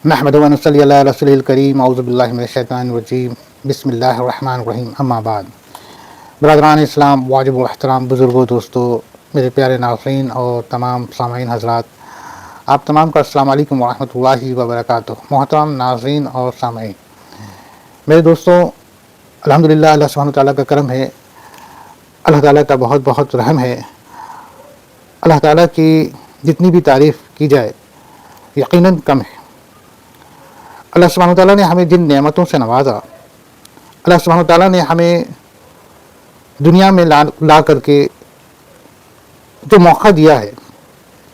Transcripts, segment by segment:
نحمد و نصلی علی رسول الکریم اعوذ باللہ من الشیطان الرجیم بسم اللہ الرحمن الرحیم اما بعد۔ برادران اسلام، واجب و احترام بزرگوں، دوستو، میرے پیارے ناظرین اور تمام سامعین حضرات، آپ تمام کا السلام علیکم ورحمۃ اللہ وبرکاتہ۔ محترم ناظرین اور سامعین، میرے دوستوں، الحمدللہ اللہ سبحانہ تعالیٰ کا کرم ہے، اللہ تعالیٰ کا بہت بہت رحم ہے۔ اللہ تعالیٰ کی جتنی بھی تعریف کی جائے یقیناً کم ہے۔ اللہ سبحانہ تعالیٰ نے ہمیں جن نعمتوں سے نوازا، اللہ سبحانہ تعالیٰ نے ہمیں دنیا میں لا کر کے جو موقع دیا ہے،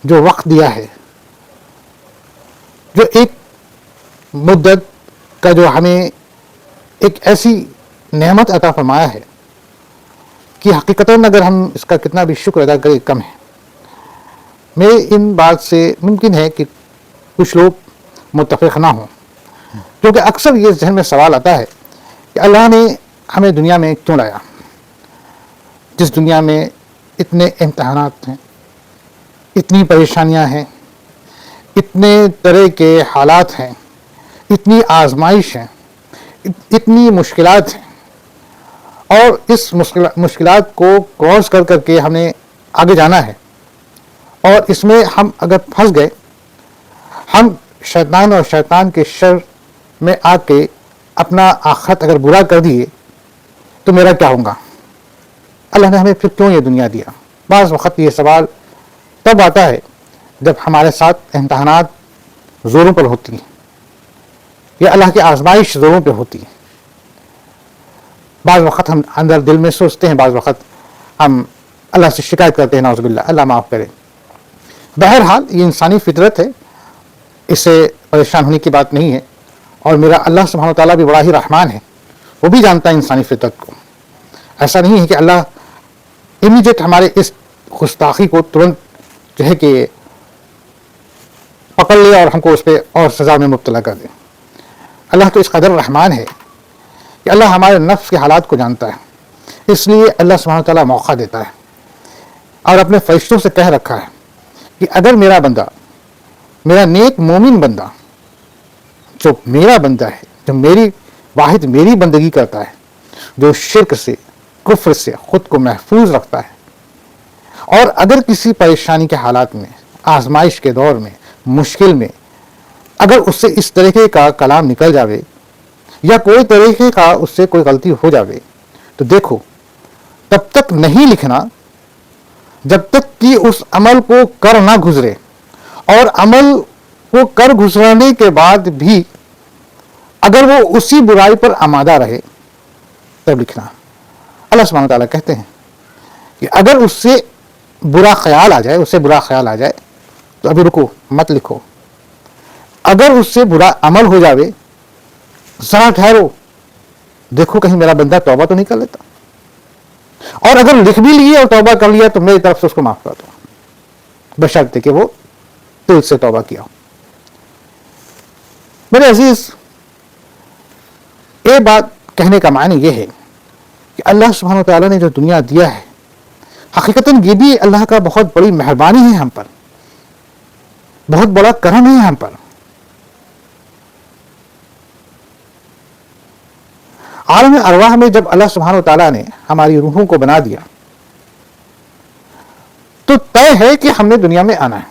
جو وقت دیا ہے، جو ایک مدت کا جو ہمیں ایک ایسی نعمت عطا فرمایا ہے کہ حقیقتاً اگر ہم اس کا کتنا بھی شکر ادا کریں کم ہے۔ میرے ان بات سے ممکن ہے کہ کچھ لوگ متفق نہ ہوں، کیونکہ اکثر یہ ذہن میں سوال آتا ہے کہ اللہ نے ہمیں دنیا میں کیوں لایا، جس دنیا میں اتنے امتحانات ہیں، اتنی پریشانیاں ہیں، اتنے طرح کے حالات ہیں، اتنی آزمائش ہیں، اتنی مشکلات ہیں، اور اس مشکلات کو کراس کر کے ہمیں آگے جانا ہے، اور اس میں ہم اگر پھنس گئے، ہم شیطان اور شیطان کے شر میں آ کے اپنا آخرت اگر برا کر دیے تو میرا کیا ہوگا؟ اللہ نے ہمیں پھر کیوں یہ دنیا دیا؟ بعض وقت یہ سوال تب آتا ہے جب ہمارے ساتھ امتحانات زوروں پر ہوتی ہیں یا اللہ کی آزمائش زوروں پہ ہوتی ہے۔ بعض وقت ہم اندر دل میں سوچتے ہیں، بعض وقت ہم اللہ سے شکایت کرتے ہیں، نعوذ باللہ، اللہ معاف کرے۔ بہرحال یہ انسانی فطرت ہے، اس سے پریشان ہونے کی بات نہیں ہے، اور میرا اللہ سبحانہ تعالیٰ بھی بڑا ہی رحمان ہے، وہ بھی جانتا ہے انسانی فطرت کو۔ ایسا نہیں ہے کہ اللہ امیڈیٹ ہمارے اس گستاخی کو ترنت جو ہے کہ پکڑ لے اور ہم کو اس پہ اور سزا میں مبتلا کر دے۔ اللہ تو اس قدر رحمان ہے کہ اللہ ہمارے نفس کے حالات کو جانتا ہے، اس لیے اللہ سبحانہ تعالیٰ موقع دیتا ہے اور اپنے فرشتوں سے کہہ رکھا ہے کہ اگر میرا بندہ، میرا نیک مومن بندہ، جو میرا بندہ ہے، جو میری بندگی کرتا ہے، جو شرک سے، کفر سے خود کو محفوظ رکھتا ہے، اور اگر کسی پریشانی کے حالات میں، آزمائش کے دور میں، مشکل میں اگر اس سے اس طریقے کا کلام نکل جاوے یا کوئی طریقے کا اس سے کوئی غلطی ہو جاوے، تو دیکھو، تب تک نہیں لکھنا جب تک کہ اس عمل کو کر نہ گزرے، اور عمل کو کر گزرنے کے بعد بھی اگر وہ اسی برائی پر آمادہ رہے تب لکھنا۔ اللہ سبحانہ تعالیٰ کہتے ہیں کہ اگر اس سے برا خیال آ جائے تو ابھی رکو، مت لکھو۔ اگر اس سے برا عمل ہو جاوے، ذرا ٹھہرو، دیکھو کہیں میرا بندہ توبہ تو نہیں کر لیتا، اور اگر لکھ بھی لیے اور توبہ کر لیا تو میری طرف سے اس کو معاف کر دو، بشرطے کہ وہ دل سے توبہ کیا ہو۔ میرے عزیز، یہ بات کہنے کا معنی یہ ہے کہ اللہ سبحانہ تعالیٰ نے جو دنیا دیا ہے، حقیقتاً یہ بھی اللہ کا بہت بڑی مہربانی ہے ہم پر، بہت بڑا کرم ہے ہم پر۔ عالم ارواح میں جب اللہ سبحانہ تعالیٰ نے ہماری روحوں کو بنا دیا تو طے ہے کہ ہم نے دنیا میں آنا ہے۔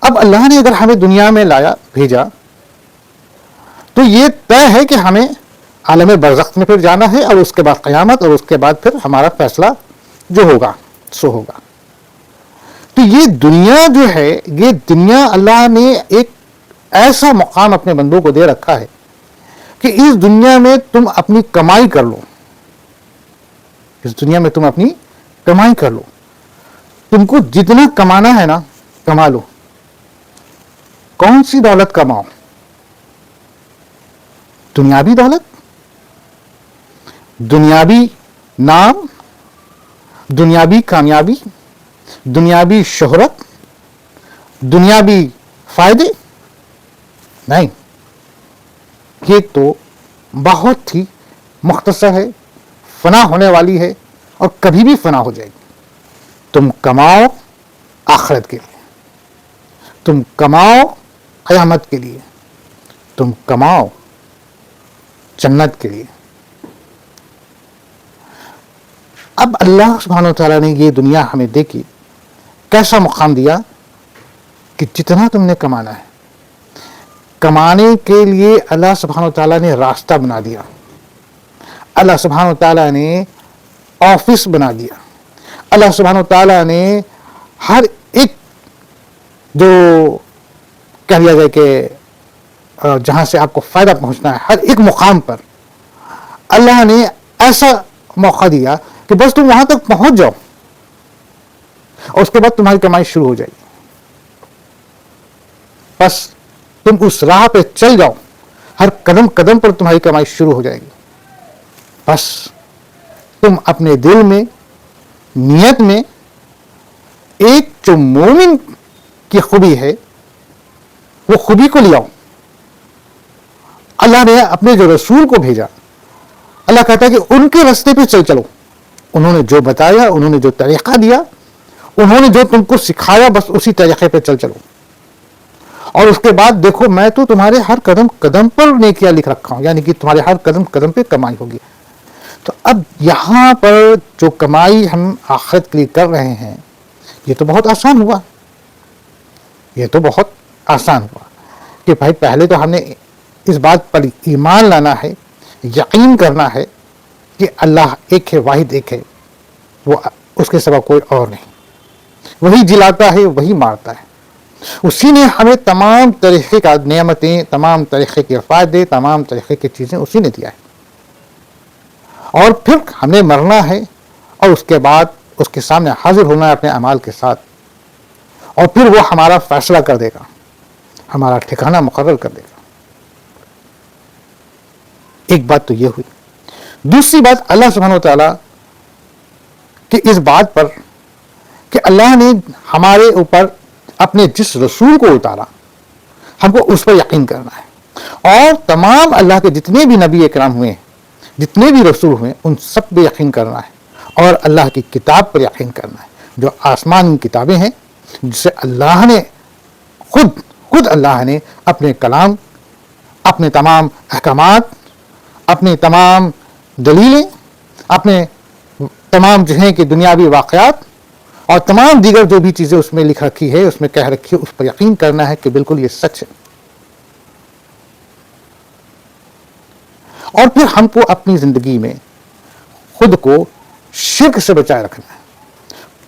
اب اللہ نے اگر ہمیں دنیا میں بھیجا تو یہ طے ہے کہ ہمیں عالم برزخ میں پھر جانا ہے، اور اس کے بعد قیامت، اور اس کے بعد پھر ہمارا فیصلہ جو ہوگا سو ہوگا۔ تو یہ دنیا جو ہے، یہ دنیا اللہ نے ایک ایسا مقام اپنے بندوں کو دے رکھا ہے کہ اس دنیا میں تم اپنی کمائی کر لو، اس دنیا میں تم اپنی کمائی کر لو، تم کو جتنا کمانا ہے نا کما لو۔ کون سی دولت کماؤ؟ دنیاوی دولت، دنیاوی نام، دنیاوی کامیابی، دنیاوی شہرت، دنیاوی فائدے؟ نہیں، یہ تو بہت ہی مختصر ہے، فنا ہونے والی ہے، اور کبھی بھی فنا ہو جائے گی۔ تم کماؤ آخرت کے لیے، تم کماؤ قیامت کے لیے، تم کماؤ جنت کے لیے۔ اب اللہ سبحانہ وتعالیٰ نے یہ دنیا ہمیں دیکھی، کیسا مقام دیا کہ جتنا تم نے کمانا ہے، کمانے کے لیے اللہ سبحانہ وتعالیٰ نے راستہ بنا دیا، اللہ سبحانہ وتعالیٰ نے آفس بنا دیا، اللہ سبحانہ وتعالیٰ نے ہر ایک جو کہہ لیا جائے کہ جہاں سے آپ کو فائدہ پہنچنا ہے، ہر ایک مقام پر اللہ نے ایسا موقع دیا کہ بس تم وہاں تک پہنچ جاؤ اور اس کے بعد تمہاری کمائی شروع ہو جائے گی۔ بس تم اس راہ پہ چل جاؤ، ہر قدم قدم پر تمہاری کمائی شروع ہو جائے گی۔ بس تم اپنے دل میں، نیت میں ایک جو مومن کی خوبی ہے وہ خوبی کو لے آؤ۔ اللہ نے اپنے جو رسول کو بھیجا، اللہ کہتا ہے کہ ان کے راستے پہ چلو، انہوں نے جو بتایا، انہوں نے جو طریقہ دیا، انہوں نے جو تم کو سکھایا، بس اسی طریقے پہ چلو۔ اور اس کے بعد دیکھو میں تو تمہارے ہر قدم قدم پر نیکیاں لکھ رکھا ہوں، یعنی کہ تمہارے ہر قدم قدم پہ کمائی ہوگی۔ تو اب یہاں پر جو کمائی ہم آخرت کے لیے کر رہے ہیں، یہ تو بہت آسان ہوا، یہ تو بہت آسان ہوا کہ بھائی پہلے تو ہم نے اس بات پر ایمان لانا ہے، یقین کرنا ہے کہ اللہ ایک ہے، واحد ایک ہے، وہ اس کے سوا کوئی اور نہیں، وہی جلاتا ہے، وہی مارتا ہے، اسی نے ہمیں تمام طریقے کا نعمتیں، تمام طریقے کے فائدے، تمام طریقے کی چیزیں اسی نے دیا ہے۔ اور پھر ہم نے مرنا ہے اور اس کے بعد اس کے سامنے حاضر ہونا ہے اپنے اعمال کے ساتھ، اور پھر وہ ہمارا فیصلہ کر دے گا، ہمارا ٹھکانہ مقرر کر دے گا۔ ایک بات تو یہ ہوئی۔ دوسری بات اللہ سبحانہ وتعالیٰ کہ اس بات پر کہ اللہ نے ہمارے اوپر اپنے جس رسول کو اتارا، ہم کو اس پر یقین کرنا ہے، اور تمام اللہ کے جتنے بھی نبی اکرام ہوئے ہیں، جتنے بھی رسول ہوئے ان سب پہ یقین کرنا ہے، اور اللہ کی کتاب پر یقین کرنا ہے، جو آسمانی کتابیں ہیں جسے اللہ نے خود اللہ نے اپنے کلام، اپنے تمام احکامات، اپنے تمام دلیلیں، اپنے تمام جو ہیں کہ دنیاوی واقعات اور تمام دیگر جو بھی چیزیں اس میں لکھ رکھی ہے، اس میں کہہ رکھی ہے، اس پر یقین کرنا ہے کہ بالکل یہ سچ ہے۔ اور پھر ہم کو اپنی زندگی میں خود کو شرک سے بچائے رکھنا ہے،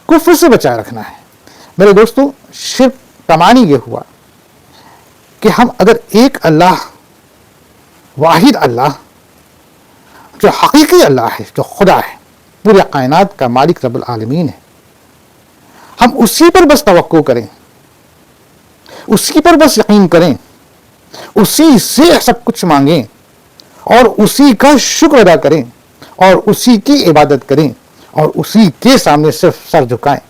کفر سے بچائے رکھنا ہے۔ میرے دوستو، شرک کا معنی یہ ہوا کہ ہم اگر ایک اللہ، واحد اللہ، جو حقیقی اللہ ہے، جو خدا ہے، پورے کائنات کا مالک رب العالمین ہے، ہم اسی پر بس توقع کریں، اسی پر بس یقین کریں، اسی سے سب کچھ مانگیں اور اسی کا شکر ادا کریں اور اسی کی عبادت کریں اور اسی کے سامنے صرف سر جھکائیں۔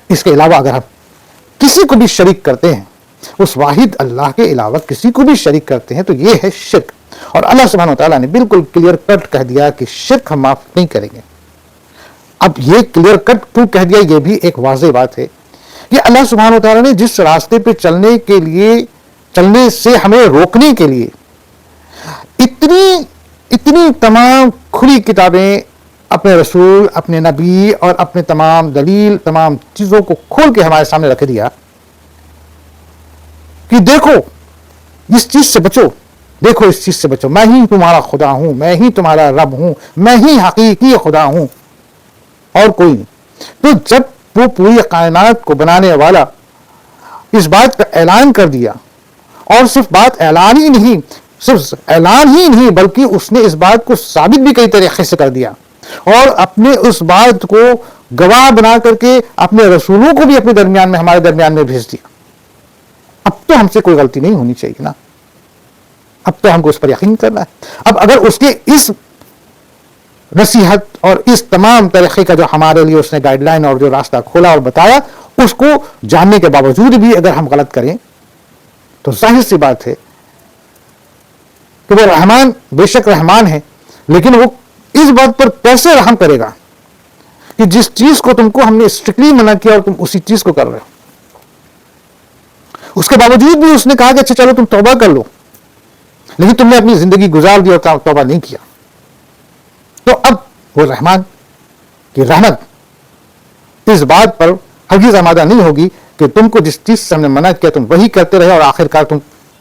اس کے علاوہ اگر ہم کسی کو بھی شریک کرتے ہیں، اس واحد اللہ کے علاوہ کسی کو بھی شریک کرتے ہیں، تو یہ ہے شرک۔ اور اللہ سبحانہ وتعالیٰ نے بالکل کلیئر کٹ کہہ دیا کہ شرک ہم معاف نہیں کریں گے۔ اب یہ کلیئر کٹ کیوں کہہ دیا، یہ بھی ایک واضح بات ہے کہ اللہ سبحانہ وتعالیٰ نے جس راستے پہ چلنے سے ہمیں روکنے کے لیے اتنی تمام کھلی کتابیں، اپنے رسول، اپنے نبی اور اپنے تمام دلیل، تمام چیزوں کو کھول کے ہمارے سامنے رکھ دیا کہ دیکھو اس چیز سے بچو، دیکھو اس چیز سے بچو، میں ہی تمہارا خدا ہوں، میں ہی تمہارا رب ہوں، میں ہی حقیقی خدا ہوں اور کوئی نہیں۔ تو جب وہ پوری کائنات کو بنانے والا اس بات کا اعلان کر دیا، اور صرف بات اعلان ہی نہیں بلکہ اس نے اس بات کو ثابت بھی کئی طریقے سے کر دیا، اور اپنے اس بات کو گواہ بنا کر کے اپنے رسولوں کو بھی اپنے درمیان میں، ہمارے درمیان میں بھیج دیا، اب تو ہم سے کوئی غلطی نہیں ہونی چاہیے نا، اب تو ہم کو اس پر یقین کرنا ہے۔ اب اگر اس کے اس نصیحت اور اس تمام طریقے کا جو ہمارے لیے اس نے گائیڈ لائن اور جو راستہ کھولا اور بتایا، اس کو جاننے کے باوجود بھی اگر ہم غلط کریں تو ظاہر سی بات ہے کہ وہ رحمان، بے شک رحمان ہے، لیکن وہ اس بات پر کیسے رحم کرے گا کہ جس چیز کو تم کو ہم نے اسٹرکٹلی منع کیا اور تم اسی چیز کو کر رہے ہو۔ اس کے باوجود بھی اس نے کہا کہ اچھا چلو تم توبہ کر لو، لیکن تم نے اپنی زندگی گزار دی اور توبہ نہیں کیا، تو اب وہ رحمان کی رحمت اس بات پر ہرگز آمادہ نہیں ہوگی کہ تم کو جس چیز سے ہم نے منع کیا تم وہی کرتے رہے، اور آخر کار تم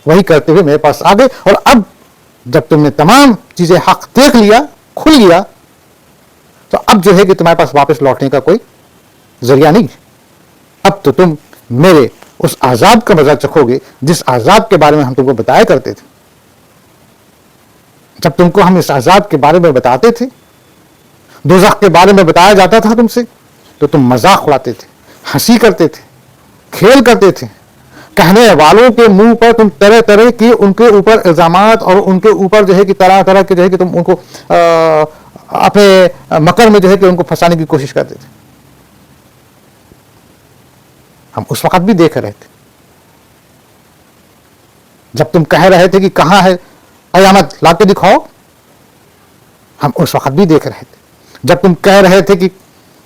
وہی کرتے ہوئے میرے پاس آ گئے، اور اب جب تم نے تمام چیزیں حق دیکھ لیا، کھل گیا، تو اب جو ہے کہ تمہارے پاس واپس لوٹنے کا کوئی ذریعہ نہیں، اب تو تم میرے اس عذاب کا مزہ چکھو گے جس عذاب کے بارے میں ہم تم کو بتایا کرتے تھے۔ جب تم کو ہم اس عذاب کے بارے میں بتاتے تھے، دوزخ کے بارے میں بتایا جاتا تھا تم سے، تو تم مذاق اڑاتے تھے، ہنسی کرتے تھے، کھیل کرتے تھے، کہنے والوں کے منہ پر تم طرح طرح کی ان کے اوپر الزامات اور ان کے اوپر جو ہے کہ طرح طرح کے جو ہے کہ تم ان کو اپنے مکر میں جو ہے کہ ان کو پھنسانے کی کوشش کرتے تھے۔ ہم اس وقت بھی دیکھ رہے تھے جب تم کہہ رہے تھے کہ کہاں ہے قیامت، لا کے دکھاؤ، ہم اس وقت بھی دیکھ رہے تھے جب تم کہہ رہے تھے کہ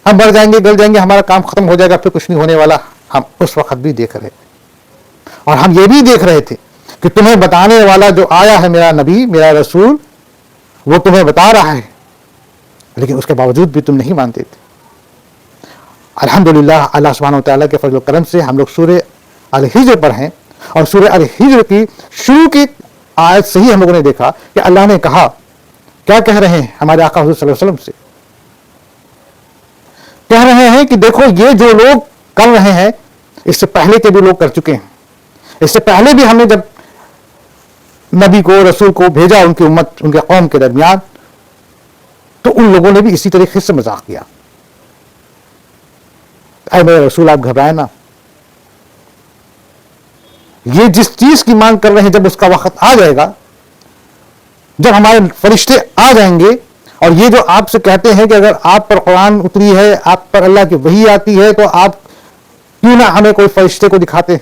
ہم مر جائیں گے، گل جائیں گے، ہمارا کام ختم ہو جائے گا، پھر کچھ نہیں ہونے والا، ہم اس وقت بھی دیکھ رہے تھے۔ اور ہم یہ بھی دیکھ رہے تھے کہ تمہیں بتانے والا جو آیا ہے، میرا نبی، میرا رسول، وہ تمہیں بتا رہا ہے، لیکن اس کے باوجود بھی تم نہیں مانتے تھے۔ الحمدللہ اللہ سبحانہ وتعالیٰ کے فضل و کرم سے ہم لوگ سورہ الحجر پر ہیں، اور سورہ الحجر کی شروع کی آیت سے ہی ہم لوگوں نے دیکھا کہ اللہ نے کہا، کیا کہہ رہے ہیں ہمارے آقا حضور صلی اللہ علیہ وسلم سے؟ کہہ رہے ہیں کہ دیکھو یہ جو لوگ کر رہے ہیں، اس سے پہلے کے بھی لوگ کر چکے ہیں، اس سے پہلے بھی ہم نے جب نبی کو، رسول کو بھیجا ان کی امت، ان کے قوم کے درمیان، تو ان لوگوں نے بھی اسی طریقے سے مذاق کیا۔ اے میرے رسول آپ گھبرائیں نا، یہ جس چیز کی مانگ کر رہے ہیں جب اس کا وقت آ جائے گا، جب ہمارے فرشتے آ جائیں گے، اور یہ جو آپ سے کہتے ہیں کہ اگر آپ پر قرآن اتری ہے، آپ پر اللہ کی وحی آتی ہے، تو آپ کیوں نہ ہمیں کوئی فرشتے کو دکھاتے،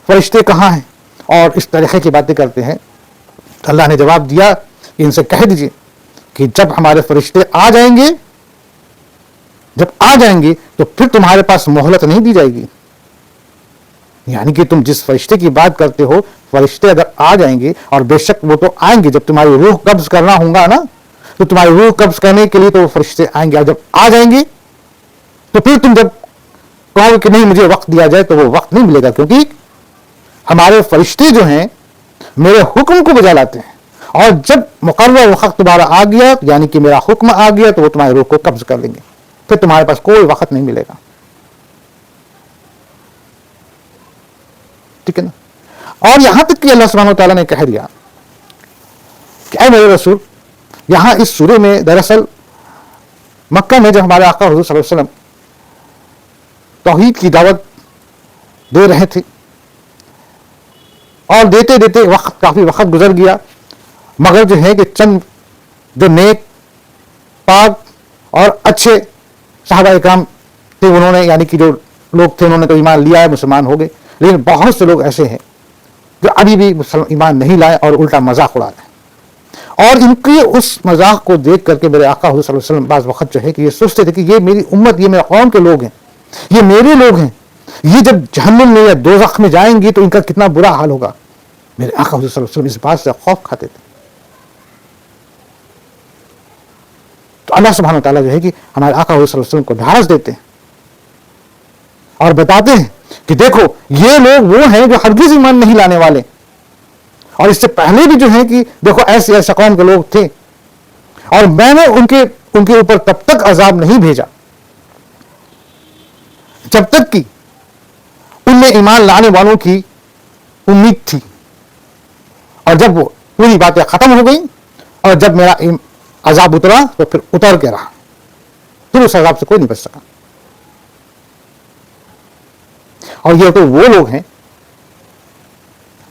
فرشتے کہاں ہیں، اور اس طریقے کی باتیں کرتے ہیں، تو اللہ نے جواب دیا کہ ان سے کہہ دیجئے کہ جب ہمارے فرشتے آ جائیں گے، جب آ جائیں گے تو پھر تمہارے پاس مہلت نہیں دی جائے گی، یعنی کہ تم جس فرشتے کی بات کرتے ہو، فرشتے اگر آ جائیں گے، اور بے شک وہ تو آئیں گے، جب تمہاری روح قبض کرنا ہوگا نا، تو تمہاری روح قبض کرنے کے لیے تو وہ فرشتے آئیں گے، اور جب آ جائیں گے تو پھر تم جب کہو کہ نہیں مجھے وقت دیا جائے، تو وہ وقت نہیں ملے گا، کیونکہ ہمارے فرشتے جو ہیں میرے حکم کو بجا لاتے ہیں، اور جب مقرر وقت تمہارا آ گیا، یعنی کہ میرا حکم آ گیا، تو وہ تمہاری روح کو قبض کر لیں گے، پھر تمہارے پاس کوئی وقت نہیں ملے گا، ٹھیک ہے نا۔ اور یہاں تک کہ اللہ سبحانہ وتعالیٰ نے کہہ دیا کہ اے میرے رسول، یہاں اس سورے میں دراصل مکہ میں جب ہمارے آقا حضور صلی اللہ علیہ وسلم توحید کی دعوت دے رہے تھے، اور دیتے دیتے کافی وقت گزر گیا، مگر جو ہے کہ چند جو نیک، پاک اور اچھے صحابہ اکرام تھے، انہوں نے، یعنی کہ جو لوگ تھے، انہوں نے تو ایمان لیا ہے، مسلمان ہو گئے، لیکن بہت سے لوگ ایسے ہیں جو ابھی بھی ایمان نہیں لائے اور الٹا مذاق اڑا رہے ہیں، اور ان کے اس مذاق کو دیکھ کر کے میرے آقا حضور صلی اللہ علیہ وسلم بعض وقت جو ہے کہ یہ سوچتے تھے کہ یہ میری امت، یہ میرے قوم کے لوگ ہیں، یہ میرے لوگ ہیں، یہ جب جہنم میں یا دوزخ میں جائیں گے تو ان کا کتنا برا حال ہوگا۔ میرے آقا حضور صلی اللہ علیہ وسلم اس بات سے خوف کھاتے تھے۔ تو اللہ سبحانہ وتعالیٰ جو ہے کہ ہمارے آقا حضور صلی اللہ علیہ وسلم کو ڈھارس دیتے ہیں اور بتاتے ہیں کہ دیکھو یہ لوگ وہ ہیں جو ہرگز ایمان نہیں لانے والے، اور اس سے پہلے بھی جو ہے کہ دیکھو ایسے قوم کے لوگ تھے، اور میں نے ان کے اوپر تب تک عذاب نہیں بھیجا جب تک کہ ان میں ایمان لانے والوں کی امید تھی، اور جب وہ پوری باتیں ختم ہو گئیں، اور جب میرا عذاب اترا تو پھر اتر کے رہا، پھر اس عذاب سے کوئی نہیں بچ سکا۔ اور یہ تو وہ لوگ ہیں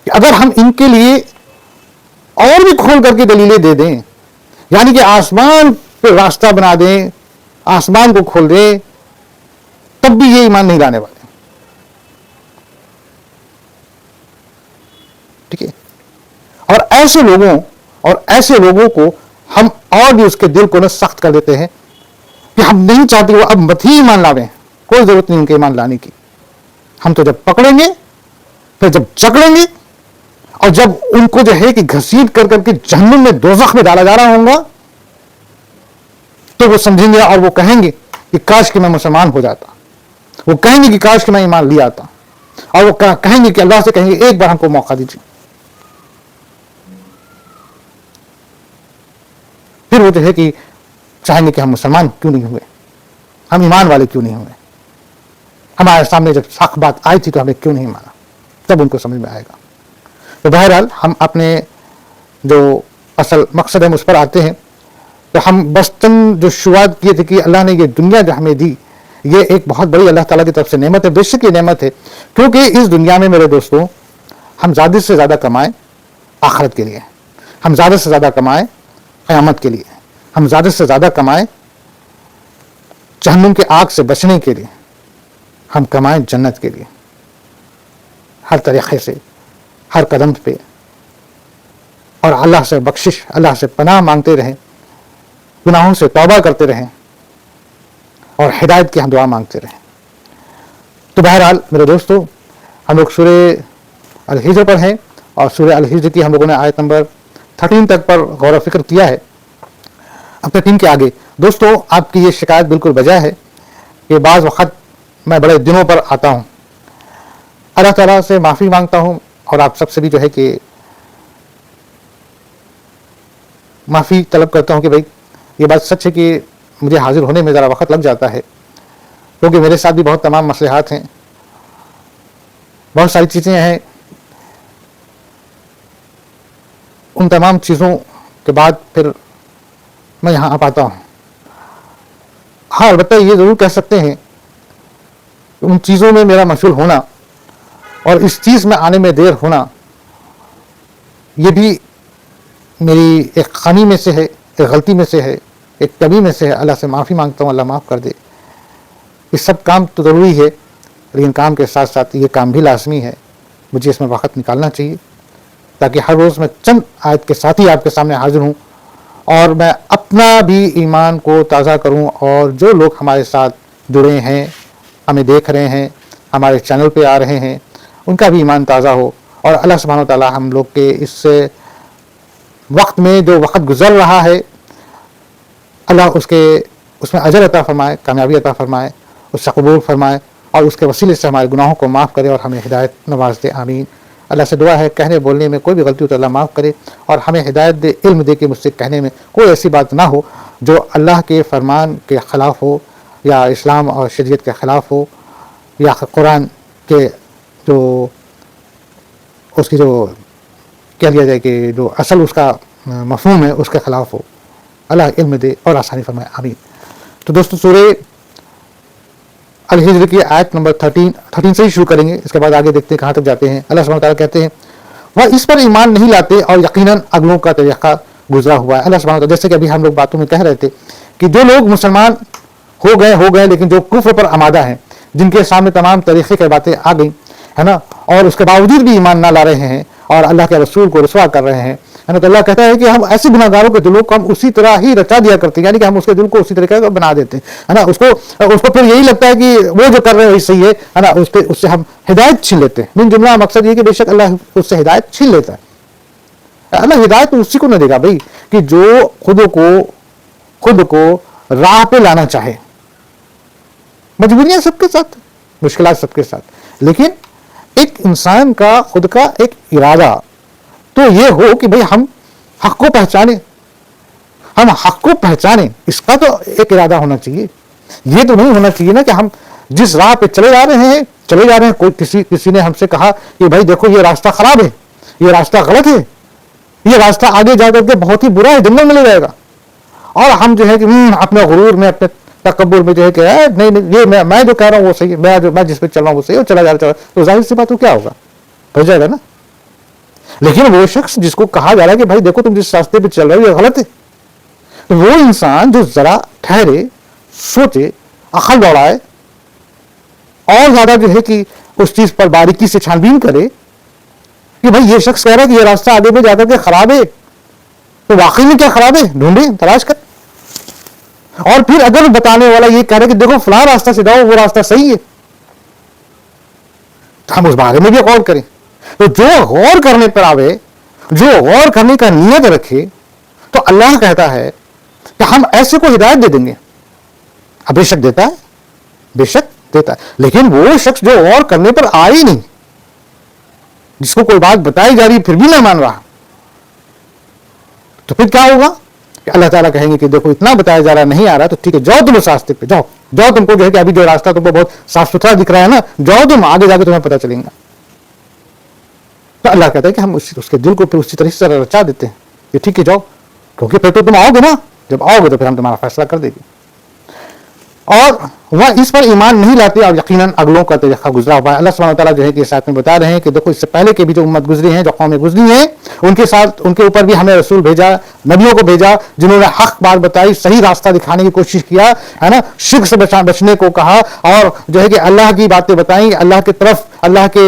کہ اگر ہم ان کے لیے اور بھی کھول کر کے دلیلیں دے دیں، یعنی کہ آسمان پہ راستہ بنا دیں، آسمان کو کھول دیں، تب بھی یہ ایمان نہیں لانے والے، ٹھیک ہے۔ اور ایسے لوگوں کو ہم اور بھی اس کے دل کو سخت کر دیتے ہیں کہ ہم نہیں چاہتے وہ اب مت ہی ایمان لاویں، کوئی ضرورت نہیں ان کے ایمان لانے کی، ہم تو جب پکڑیں گے پھر جب جکڑیں گے اور جب ان کو جو ہے کہ گھسیٹ کر کر کے جہنم میں دوزخ میں ڈالا جا رہا ہوگا تو وہ سمجھیں گے اور وہ کہیں گے کہ کاش کہ میں مسلمان ہو جاتا، وہ کہیں گے کہ کاش کہ میں ایمان لے آتا، اور وہ کہیں گے کہ اللہ سے کہیں گے ایک بار ہم کو موقع دیجیے. پھر وہ جو ہے کہ چاہیں گے کہ ہم مسلمان کیوں نہیں ہوئے، ہم ایمان والے کیوں نہیں ہوئے، ہمارے سامنے جب حق بات آئی تھی تو ہمیں کیوں نہیں مانا. تب ان کو سمجھ میں آئے گا. تو بہرحال ہم اپنے جو اصل مقصد ہے اس پر آتے ہیں. تو ہم بستن جو شروعات کیے تھے کہ اللہ نے یہ دنیا جو ہمیں دی، یہ ایک بہت بڑی اللہ تعالیٰ کی طرف سے نعمت ہے. بے شک یہ نعمت ہے، کیونکہ اس دنیا میں میرے دوستوں ہم زیادہ سے زیادہ کمائیں آخرت کے لیے، ہم زیادہ سے زیادہ کمائیں قیامت کے لیے، ہم زیادہ سے زیادہ کمائیں جہنم کے آگ سے بچنے کے لیے، ہم کمائیں جنت کے لیے. ہر طریقے سے، ہر قدم پہ، اور اللہ سے بخشش، اللہ سے پناہ مانگتے رہیں، گناہوں سے توبہ کرتے رہیں، اور ہدایت کی ہم دعا مانگتے رہیں. تو بہرحال میرے دوستو ہم لوگ سورہ الحجر پر ہیں، اور سورہ الحجر کی ہم لوگوں نے آیت نمبر 13 تک پر غور و فکر کیا ہے. اب 13 کے آگے دوستو آپ کی یہ شکایت بالکل بجا ہے کہ بعض وقت میں بڑے دنوں پر آتا ہوں. اللہ تعالیٰ سے معافی مانگتا ہوں، اور آپ سب سے بھی جو ہے کہ معافی طلب کرتا ہوں کہ بھائی یہ بات سچ ہے کہ مجھے حاضر ہونے میں ذرا وقت لگ جاتا ہے، کیونکہ میرے ساتھ بھی بہت تمام مسئلات ہیں، بہت ساری چیزیں ہیں. ان تمام چیزوں کے بعد پھر میں یہاں آ پاتا ہوں. ہاں البتہ یہ ضرور کہہ سکتے ہیں کہ ان چیزوں میں میرا مشغول ہونا اور اس چیز میں آنے میں دیر ہونا، یہ بھی میری ایک خامی میں سے ہے، ایک غلطی میں سے ہے، ایک کمی میں سے ہے. اللہ سے معافی مانگتا ہوں، اللہ معاف کر دے. یہ سب کام تو ضروری ہے، لیکن کام کے ساتھ ساتھ یہ کام بھی لازمی ہے. مجھے اس میں وقت نکالنا چاہیے تاکہ ہر روز میں چند آیت کے ساتھ ہی آپ کے سامنے حاضر ہوں، اور میں اپنا بھی ایمان کو تازہ کروں، اور جو لوگ ہمارے ساتھ جڑے ہیں، ہمیں دیکھ رہے ہیں، ہمارے چینل پہ آ رہے ہیں، ان کا بھی ایمان تازہ ہو. اور اللہ سبحانہ و تعالی ہم لوگ کے اس وقت میں جو وقت گزر رہا ہے، اللہ اس میں اجر عطا فرمائے، کامیابی عطا فرمائے، اس سے قبول فرمائے، اور اس کے وسیلے سے ہمارے گناہوں کو معاف کرے اور ہمیں ہدایت نواز دے. آمین. اللہ سے دعا ہے کہنے بولنے میں کوئی بھی غلطی ہو تو اللہ معاف کرے، اور ہمیں ہدایت دے، علم دے کہ مجھ سے کہنے میں کوئی ایسی بات نہ ہو جو اللہ کے فرمان کے خلاف ہو، یا اسلام اور شریعت کے خلاف ہو، یا قرآن کے جو اس کی جو کہہ لیا جائے کہ جو اصل اس کا مفہوم ہے اس کے خلاف ہو. اللہ علم دے اور آسانی فرمائے. آمین. تو دوستو سورہ الحجر کی آیت نمبر 13 سے ہی شروع کریں گے، اس کے بعد آگے دیکھتے ہیں کہاں تک جاتے ہیں. اللہ سبحانہ تعالیٰ کہتے ہیں وہ اس پر ایمان نہیں لاتے اور یقیناً اگلوں کا طریقہ گزرا ہوا ہے. اللہ سبحانہ تعالیٰ جیسے کہ ابھی ہم لوگ باتوں میں کہہ رہے تھے کہ جو لوگ مسلمان ہو گئے لیکن جو کفر پر آمادہ ہیں، جن کے سامنے تمام طریقے کی باتیں آ گئیں ہے نا، اور اس کے باوجود بھی ایمان نہ لا رہے ہیں اور اللہ کے رسول کو رسوا کر رہے ہیں، تو اللہ کہتا ہے کہ ہم ایسے گناہ گاروں کے دلوں کو ہم اسی طرح ہی رچا دیا کرتے ہیں، یعنی کہ ہم اس کے دل کو اسی طریقے کا بنا دیتے ہیں نا. اس کو پھر یہی لگتا ہے کہ وہ جو کر رہے ہیں وہی صحیح ہے نا، اس سے ہم ہدایت چھین لیتے ہیں. من جملہ مقصد یہ کہ بے شک اللہ اس سے ہدایت چھین لیتا ہے. اللہ ہدایت اسی کو نہ دے گا بھائی کہ جو خود کو راہ پہ لانا چاہے. مجبوریاں سب کے ساتھ، مشکلات سب کے ساتھ، لیکن ایک انسان کا خود کا ایک ارادہ تو یہ ہو کہ بھئی ہم حق کو پہچانیں، اس کا تو ایک ارادہ ہونا چاہیے. یہ تو نہیں ہونا چاہیے نا کہ ہم جس راہ پہ چلے جا رہے ہیں کوئی کسی نے ہم سے کہا کہ بھائی دیکھو یہ راستہ خراب ہے، یہ راستہ غلط ہے، یہ راستہ آگے جا کر کے بہت ہی برا ہے، جنگل میں لے جائے گا، اور ہم جو ہے کہ اپنے غرور میں، اپنے تکبر میں جو ہے کہ نہیں یہ میں جو کہہ رہا ہوں وہ صحیح ہے، میں جس پہ چل رہا ہوں وہ صحیح ہے، چلا جا رہا تو ظاہر سی بات تو کیا ہوگا، بچ جائے گا نا. لیکن وہ شخص جس کو کہا جا رہا ہے کہ بھائی دیکھو تم جس راستے پہ چل رہے ہو یہ غلط ہے، تو وہ انسان جو ذرا ٹھہرے، سوچے، عقل دوڑائے، اور زیادہ جو ہے کہ اس چیز پر باریکی سے چھان بین کرے کہ بھائی یہ شخص کہہ رہا ہے کہ یہ راستہ آگے پہ جا کر کے خراب ہے، تو واقعی میں کیا خراب ہے، ڈھونڈے، تلاش کر. اور پھر اگر بتانے والا یہ کہہ رہا ہے کہ دیکھو فلاں راستہ سے جاؤ، وہ راستہ صحیح ہے، تو ہم اس بارے میں بھی غور کریں تو جو غور کرنے پر آوے, جو غور کرنے کا نیت رکھے, تو اللہ کہتا ہے کہ ہم ایسے کو ہدایت دے دیں گے. اب بے شک دیتا ہے, بے شک دیتا ہے, لیکن وہ شخص جو غور کرنے پر آئے نہیں, جس کو کوئی بات بتائی جا رہی پھر بھی نہ مان رہا, تو پھر کیا ہوگا کہ اللہ تعالیٰ کہیں گے کہ دیکھو اتنا بتایا جا رہا نہیں آ رہا, تو ٹھیک ہے جاؤ تم اس راستے پہ, جاؤ تم کو جو ہے کہ ابھی جو راستہ تم کو بہت صاف ستھرا دکھ رہا ہے نا, جاؤ تم, آگے جا کے تمہیں پتہ چلیں گا. تو اللہ کہتا ہے کہ ہم اس کے دل کو پھر اسی طرح سے رچا دیتے ہیں کہ ٹھیک ہے جاؤ, کیونکہ پھر تو تم آؤ گے نا, جب آؤ گے تو پھر ہم تمہارا فیصلہ کر دیں گے. اور وہ اس پر ایمان نہیں لاتے, اور یقیناً اگلوں کا طریقہ گزرا ہوا ہے. اللہ سبحانہ وتعالیٰ جو ہے کہ اس آیت میں بتا رہے ہیں کہ دیکھو اس سے پہلے کے بھی جو امت گزری ہیں, جو قومیں گزری ہیں, ان کے ساتھ ان کے اوپر بھی ہمیں رسول بھیجا, نبیوں کو بھیجا, جنہوں نے حق بات بتائی, صحیح راستہ دکھانے کی کوشش کیا ہے نا, شرک سے بچنے کو کہا, اور جو ہے کہ اللہ کی باتیں بتائیں, اللہ کی طرف اللہ کے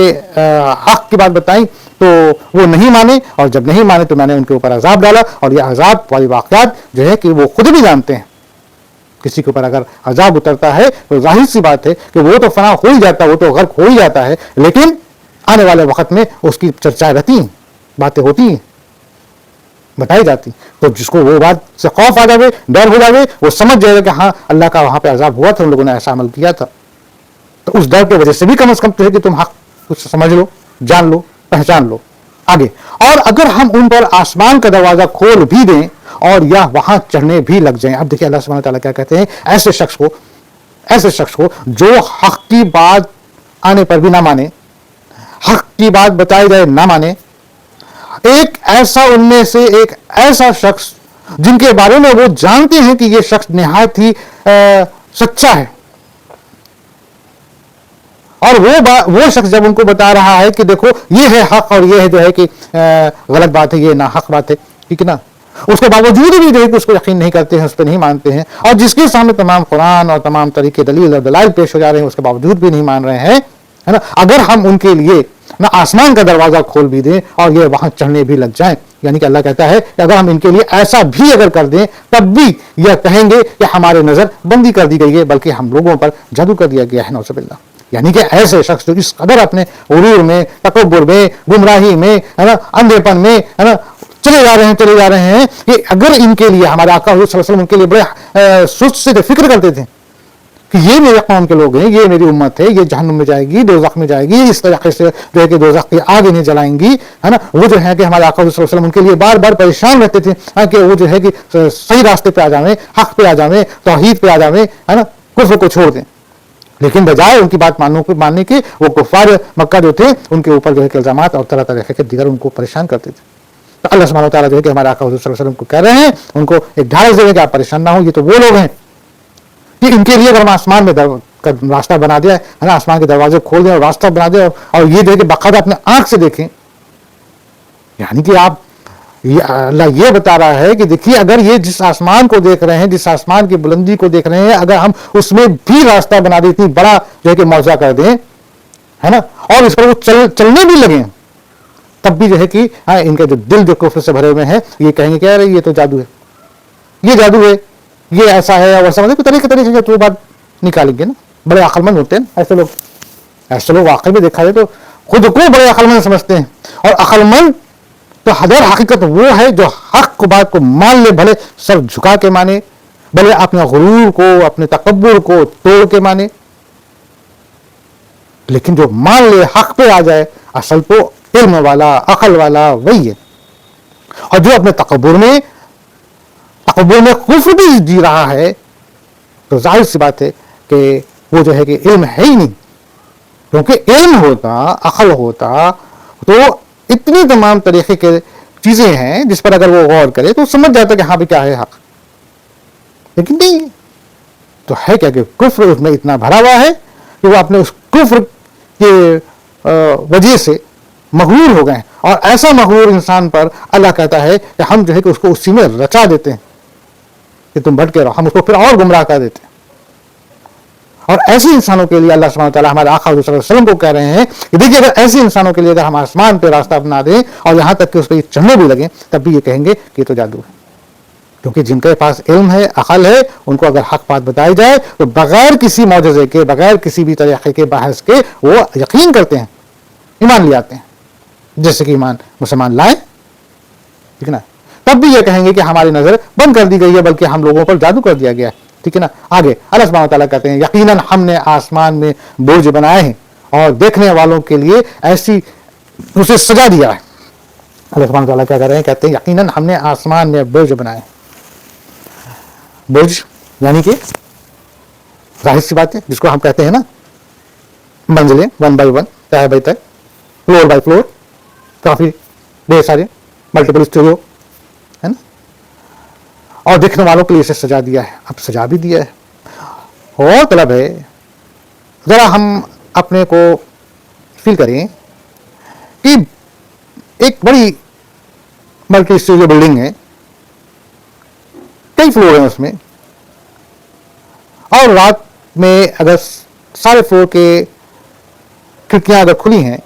حق کی بات بتائیں, تو وہ نہیں مانے, اور جب نہیں مانے تو میں نے ان کے اوپر عذاب ڈالا. اور یہ عذاب والی واقعات جو ہے کہ وہ خود بھی جانتے ہیں. کسی کے اوپر اگر عذاب اترتا ہے تو ظاہر سی بات ہے کہ وہ تو فنا ہو ہی جاتا ہے, وہ تو غرق ہو ہی جاتا ہے, لیکن آنے والے وقت میں اس کی چرچائیں رہتی ہیں, باتیں ہوتی ہیں, بتائی جاتی. تو جس کو وہ بات سے خوف آ جائے, ڈر ہو جائے, وہ سمجھ جائے گا کہ ہاں اللہ کا وہاں پہ عذاب ہوا تھا, ان لوگوں نے ایسا عمل کیا تھا. تو اس ڈر کی وجہ سے بھی کم از کم تو ہے کہ تم حق کچھ سمجھ لو, جان لو, پہچان لو آگے. اور اگر ہم ان پر آسمان کا دروازہ کھول بھی دیں اور یا وہاں چڑھنے بھی لگ جائیں. اب دیکھیں اللہ سبحانہ تعالیٰ کیا کہتے ہیں ایسے شخص کو جو حق کی بات آنے پر بھی نہ مانے, حق کی بات بتائی جائے نہ مانے. ایک ایسا ان میں سے ایک ایسا شخص جن کے بارے میں وہ جانتے ہیں کہ یہ شخص نہایت ہی سچا ہے, اور وہ شخص جب ان کو بتا رہا ہے کہ دیکھو یہ ہے حق اور یہ ہے جو ہے کہ غلط بات ہے, یہ نہ حق بات ہے, ٹھیک ہے نا, اس کے باوجود بھی جو ہے کہ اس کو یقین نہیں کرتے ہیں, اس پہ نہیں مانتے ہیں, اور جس کے سامنے تمام قرآن اور تمام طریقے دلیل اور دلائل پیش ہو جا رہے ہیں, اس کے باوجود بھی نہیں مان رہے ہیں, ہے نا. اگر ہم ان کے لیے نہ آسمان کا دروازہ کھول بھی دیں اور یہ وہاں چڑھنے بھی لگ جائیں, یعنی کہ اللہ کہتا ہے کہ اگر ہم ان کے لیے ایسا بھی اگر کر دیں تب بھی یہ کہیں گے کہ ہمارے نظر بندی کر دی گئی ہے, بلکہ ہم لوگوں پر جادو کر دیا گیا ہے, نعوذ باللہ. یعنی کہ ایسے شخص جو اس قدر اپنے غرور میں, تکبر میں, گمراہی میں, ہے نا, اندھے پن میں, ہے نا, چلے جا رہے ہیں کہ اگر ان کے لیے ہمارے آقا حضور صلی اللہ علیہ وسلم ان کے لیے بڑے سوچ سے فکر کرتے تھے کہ یہ میرے قوم کے لوگ ہیں, یہ میری امت ہے, یہ جہنم میں جائے گی, دوزخ میں جائے گی, اس طریقے سے جو ہے کہ دوزخ کی آگ انہیں جلائیں گی, ہے نا. وہ جو ہے کہ ہمارے آقا حضور صلی اللہ علیہ وسلم ان کے لیے بار بار پریشان رہتے تھے کہ وہ جو ہے کہ صحیح راستے پہ آ جائیں, حق پہ آ جائیں, توحید پہ آ جائیں, ہے نا, کفر کو چھوڑ دیں. لیکن بجائے ان کی بات ماننے کے وہ کفار مکہ جو تھے ان کے اوپر جو ہے کہ الزامات اور طرح طرح کے دیگر ان کو پریشان کرتے تھے. تو اللہ سبحانہ وتعالیٰ جو ہے کہ ہمارے آقا حضور صلی اللہ علیہ وسلم کو کہہ رہے ہیں, ان کو ایک ڈھارس دے دیں کہ آپ پریشان نہ ہو, یہ تو وہ لوگ ہیں کہ ان کے لیے اگر ہم آسمان میں راستہ بنا دیا ہے نا, آسمان کے دروازے کھول دیں اور راستہ بنا دیں, اور یہ جو ہے کہ باقاعدہ اپنے آنکھ سے دیکھیں. یعنی کہ آپ اللہ یہ بتا رہا ہے کہ دیکھیے اگر یہ جس آسمان کو دیکھ رہے ہیں, جس آسمان کی بلندی کو دیکھ رہے ہیں, اگر ہم اس میں بھی راستہ بنا دیں, اتنی بڑا جو ہے کہ معجزہ کر دیں, ہے نا, اور اس پر وہ چلنے بھی لگیں, تب بھی جو ہے کہ ان کے جو دل جو کفر سے بھرے ہوئے ہیں یہ کہیں گے کہ ارے یہ تو جادو ہے, یہ جادو ہے, یہ ایسا ہے ویسا, مطلب طریقے سے تو بات نکالیں گے نا. بڑے عقل مند ہوتے ہیں ایسے لوگ واقعی میں دیکھا جائے تو خود کو بڑے عقل مند سمجھتے ہیں. اور عقل مند تو حضر حقیقت وہ ہے جو حق کو بات کو مان لے, بھلے سر جھکا کے مانے, بھلے اپنے غرور کو اپنے تکبر کو توڑ کے مانے, لیکن جو مان لے حق پہ آ جائے, اصل تو علم والا عقل والا وہی ہے. اور جو اپنے تکبر میں کفر بھی جی رہا ہے تو ظاہر سی بات ہے کہ وہ جو ہے کہ علم ہے ہی نہیں, کیونکہ علم ہوتا, عقل ہوتا تو اتنی تمام طریقے کے چیزیں ہیں جس پر اگر وہ غور کرے تو سمجھ جاتا کہ ہاں بھی کیا ہے حق. لیکن نہیں, تو ہے کیا کہ کفر اس میں اتنا بھرا ہوا ہے کہ وہ اپنے اس کفر کے وجہ سے مغرور ہو گئے, اور ایسا مغرور انسان پر اللہ کہتا ہے کہ ہم جو ہے کہ اس کو اسی میں رچا دیتے ہیں کہ تم بھٹکے رہو, ہم اس کو پھر اور گمراہ کر دیتے ہیں. اور ایسے انسانوں کے لیے اللہ سبحانہ وتعالیٰ ہمارے آقا حضور صلی اللہ علیہ وسلم کو کہہ رہے ہیں کہ دیکھیے اگر ایسے انسانوں کے لیے اگر ہم آسمان پہ راستہ بنا دیں اور یہاں تک کہ اس پہ چڑھنے بھی لگیں, تب بھی یہ کہیں گے کہ یہ تو جادو ہے. کیونکہ جن کے پاس علم ہے, عقل ہے, ان کو اگر حق بات بتائی جائے تو بغیر کسی معجزے کے, بغیر کسی بھی طریقے کے بحث کے وہ یقین کرتے ہیں, ایمان لے آتے ہیں. جیسے کہ ایمان مسلمان لائیں، ٹھیک ہے نا، تب بھی یہ کہیں گے کہ ہماری نظر بند کر دی گئی ہے، بلکہ ہم لوگوں پر جادو کر دیا گیا ہے، ٹھیک ہے نا۔ آگے اللہ سبحانہ و تعالیٰ کہتے ہیں یقیناً ہم نے آسمان میں برج بنائے ہیں اور دیکھنے والوں کے لیے ایسی اسے سجا دیا ہے۔ اللہ سبحانہ و تعالیٰ کیا کہہ رہے ہیں؟ کہتے ہیں یقیناً ہم نے آسمان میں برج بنائے۔ برج یعنی کہ ظاہر سی بات ہے، جس کو ہم کہتے ہیں نا منزلیں، 1 بائی 1، تہ بائی تہ، فلور بائی فلور، کافی ڈھیر سارے ملٹیپل اسٹوڈیو ہے نا، اور دیکھنے والوں کے لیے اسے سجا دیا ہے۔ اب سجا بھی دیا ہے، اور طلب ہے ذرا ہم اپنے کو فیل کریں کہ ایک بڑی ملٹی اسٹوڈیو بلڈنگ ہے، کئی فلور ہیں اس میں، اور رات میں اگر سارے فلور کے کھڑکیاں اگر کھلی ہیں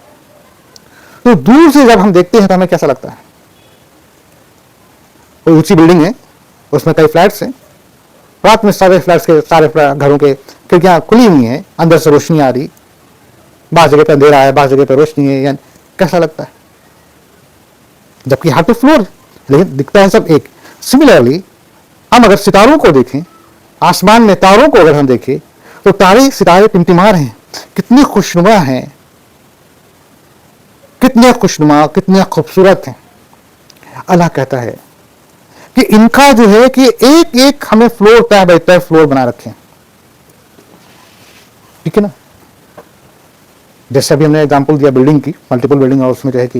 تو دور سے جب ہم دیکھتے ہیں تو ہمیں کیسا لگتا ہے؟ کوئی اونچی بلڈنگ ہے، اس میں کئی فلیٹس ہیں، رات میں سارے فلیٹس کے سارے گھروں کے کھڑکیاں کھلی ہوئی ہیں، اندر سے روشنی آ رہی، بعض جگہ پہ اندھیرا ہے، بعض جگہ پہ روشنی ہے، یعنی کیسا لگتا ہے؟ جبکہ ہر تو فلور لیکن دکھتا ہے سب ایک۔ سملرلی ہم اگر ستاروں کو دیکھیں، آسمان میں تاروں کو اگر ہم دیکھیں تو تارے ستارے ٹمٹمار ہیں، کتنی خوشنما ہیں، کتنے خوشنما، کتنے خوبصورت ہیں۔ اللہ کہتا ہے کہ ان کا جو ہے کہ ایک ایک ہمیں فلور تہ بائی تہ فلور بنا رکھے ہیں، ٹھیک ہے نا۔ جیسے ابھی ہم نے ایگزامپل دیا بلڈنگ کی، ملٹیپل بلڈنگ، اور اس میں جو ہے کہ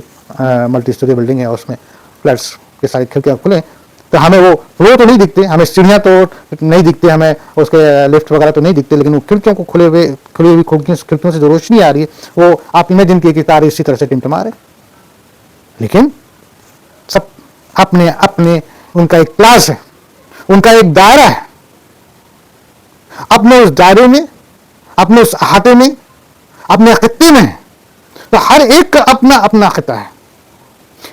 ملٹی اسٹوری بلڈنگ ہے، اس میں فلیٹس کے ساری کھڑکیاں کھلے ہیں، تو ہمیں وہ فلور تو نہیں دکھتے، ہمیں سیڑھیاں تو نہیں دکھتے، ہمیں اس کے لفٹ وغیرہ تو نہیں دکھتے، لیکن وہ کھڑکیوں کو کھلی ہوئی کھڑکیوں سے جو روشنی آ رہی ہے وہ آپ امیجن کیے کہ تارے اسی طرح سے ٹمٹما رہے۔ لیکن سب اپنے اپنے ان کا ایک کلاس ہے، ان کا ایک دائرہ ہے، اپنے اس دائرے میں، اپنے اس احاطے میں، اپنے خطے میں، تو ہر ایک کا اپنا اپنا خطہ ہے،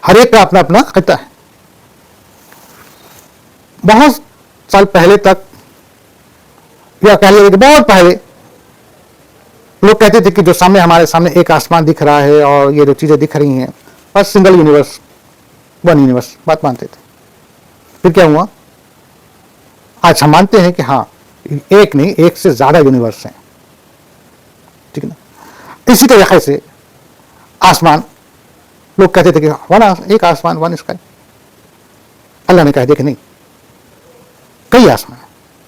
ہر ایک کا اپنا اپنا خطہ ہے۔ بہت سال پہلے تک، یا کہہ لیجیے کہ بہت پہلے، لوگ کہتے تھے کہ جو سامنے ہمارے سامنے ایک آسمان دکھ رہا ہے اور یہ جو چیزیں دکھ رہی ہیں بس سنگل یونیورس، ون یونیورس، بات مانتے تھے۔ پھر کیا ہوا؟ آج ہم مانتے ہیں کہ ہاں ایک نہیں، ایک سے زیادہ یونیورس ہیں، ٹھیک ہے نا۔ اسی طریقے سے آسمان، لوگ کہتے تھے کہ ایک آسمان، ون اسکائی۔ اللہ نے کہا دیکھ نہیں، کئی آسمان،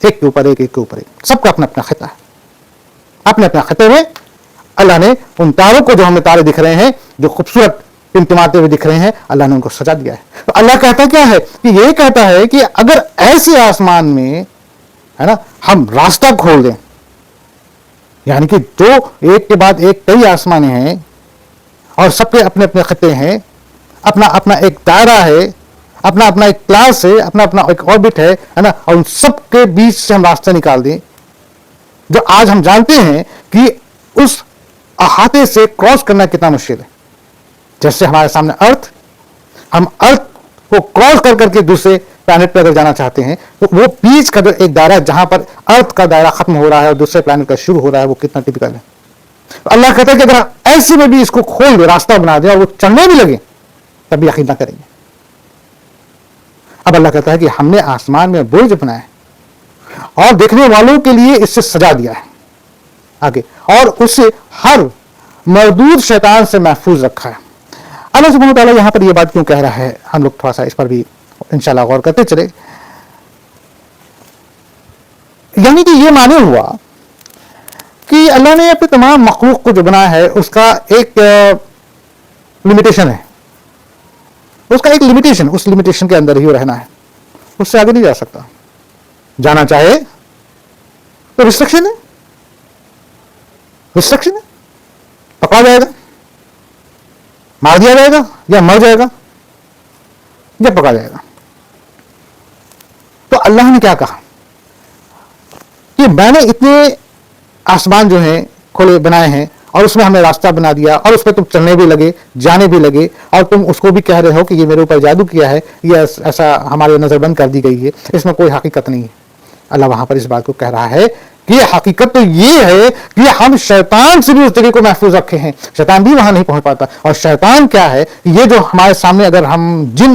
ایک کے اوپر ایک، ایک کے اوپر ایک، سب کا اپنا اپنا خطہ ہے۔ اپنے اپنے خطے میں اللہ نے ان تاروں کو، جو ہمیں تارے دکھ رہے ہیں جو خوبصورت ٹمٹماتے ہوئے دکھ رہے ہیں، اللہ نے ان کو سجا دیا ہے۔ تو اللہ کہتا کیا ہے کہ یہ کہتا ہے کہ اگر ایسے آسمان میں ہے نا ہم راستہ کھول دیں، یعنی کہ دو ایک کے بعد ایک کئی آسمان ہیں اور سب کے اپنے اپنے خطے ہیں، اپنا اپنا ایک دائرہ ہے، اپنا اپنا ایک کلاس ہے، اپنا اپنا ایک آربٹ ہے نا، اور ان سب کے بیچ سے ہم راستہ نکال دیں، جو آج ہم جانتے ہیں کہ اس احاطے سے کراس کرنا کتنا مشکل ہے۔ جیسے ہمارے سامنے ارتھ، ہم ارتھ کو کراس کر کے دوسرے پلانٹ پہ اگر جانا چاہتے ہیں تو وہ بیچ کا جو ایک دائرہ جہاں پر ارتھ کا دائرہ ختم ہو رہا ہے اور دوسرے پلانٹ کا شروع ہو رہا ہے، وہ کتنا ٹپیکل ہے۔ اللہ کہتا ہے کہ اگر ایسے میں بھی اس کو کھول دے، راستہ بنا دیں اور وہ چلنے بھی لگے، تب بھی یقین نہ کریں گے۔ اب اللہ کہتا ہے کہ ہم نے آسمان میں برج بنائے اور دیکھنے والوں کے لیے اس سے سجا دیا ہے آگے، اور اسے ہر مردود شیطان سے محفوظ رکھا ہے۔ اللہ سبحانہ وتعالیٰ یہاں پر یہ بات کیوں کہہ رہا ہے، ہم لوگ تھوڑا سا اس پر بھی انشاءاللہ غور کرتے چلے۔ یعنی کہ یہ معنی ہوا کہ اللہ نے اپنے تمام مخلوق کو جو بنایا ہے اس کا ایک لمیٹیشن ہے، اس کا ایک لمیٹیشن، اس لمیٹیشن کے اندر ہی رہنا ہے، اس سے آگے نہیں جا سکتا۔ جانا چاہے تو ریسٹرکشن ہے، ریسٹرکشن ہے، پکڑا جائے گا، مار دیا جائے گا، یا مر جائے گا یا پکڑا جائے گا۔ تو اللہ نے کیا کہا کہ میں نے اتنے آسمان جو ہیں کھلے بنائے ہیں اور اس میں ہم نے راستہ بنا دیا اور اس پہ تم چلنے بھی لگے، جانے بھی لگے، اور تم اس کو بھی کہہ رہے ہو کہ یہ میرے اوپر جادو کیا ہے، یہ ایسا ہمارے نظر بند کر دی گئی ہے، اس میں کوئی حقیقت نہیں ہے۔ اللہ وہاں پر اس بات کو کہہ رہا ہے کہ حقیقت تو یہ ہے کہ ہم شیطان سے بھی اس جگہ کو محفوظ رکھے ہیں، شیطان بھی وہاں نہیں پہنچ پاتا. اور شیطان کیا ہے؟ یہ جو ہمارے سامنے اگر ہم جن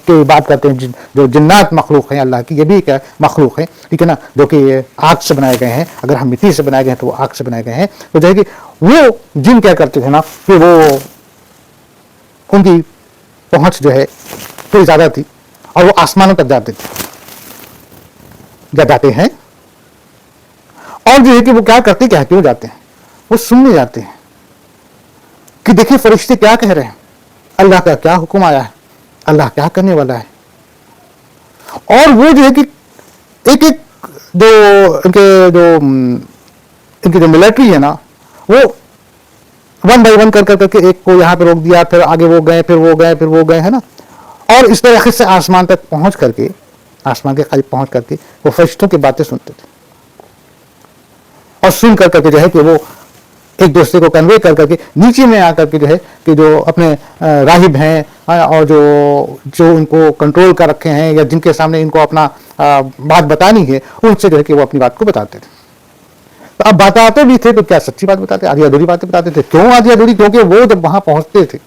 کی بات کرتے ہیں، جو جنات مخلوق ہیں اللہ کی، یہ بھی ایک مخلوق ہے، ٹھیک ہے نا، جو کہ آگ سے بنائے گئے ہیں. اگر ہم مٹی سے بنائے گئے ہیں تو وہ آگ سے بنائے گئے ہیں. تو جو ہے کہ وہ جن کیا کرتے تھے نا کہ وہ ان کی پہنچ جو ہے تھوڑی زیادہ تھی اور وہ آسمانوں تک جاتے تھے یا جاتے ہیں. اور جو ہے کہ وہ کیا کرتے، کیوں جاتے ہیں؟ وہ سننے جاتے ہیں کہ دیکھیں فرشتے کیا کہہ رہے ہیں، اللہ کا کیا حکم آیا ہے، اللہ کیا کرنے والا ہے. اور وہ جو ہے کہ ایک جو ان کی جو ملٹری ہے نا، وہ ون بائی ون کر کے ایک کو یہاں پہ روک دیا، پھر آگے وہ گئے، پھر وہ گئے، پھر وہ گئے، ہے نا. اور اس طریقے سے آسمان تک پہنچ کر کے، آسمان کے قریب پہنچ کر کے وہ فرشتوں کی باتیں سنتے تھے. اور سن کر کے جو ہے کہ وہ ایک دوسرے کو کنوے کر کے نیچے میں آ کر کے جو ہے کہ جو اپنے راہب ہیں اور جو ان کو کنٹرول کر رکھے ہیں یا جن کے سامنے ان کو اپنا بات بتانی ہے، ان سے جو ہے کہ وہ اپنی بات کو بتاتے تھے. تو اب بتاتے بھی تھے تو کیا سچی بات بتاتے، آدھی ادھوری باتیں بتاتے تھے. کیوں آدھی ادھوری؟ کیونکہ وہ جب وہاں پہنچتے تھے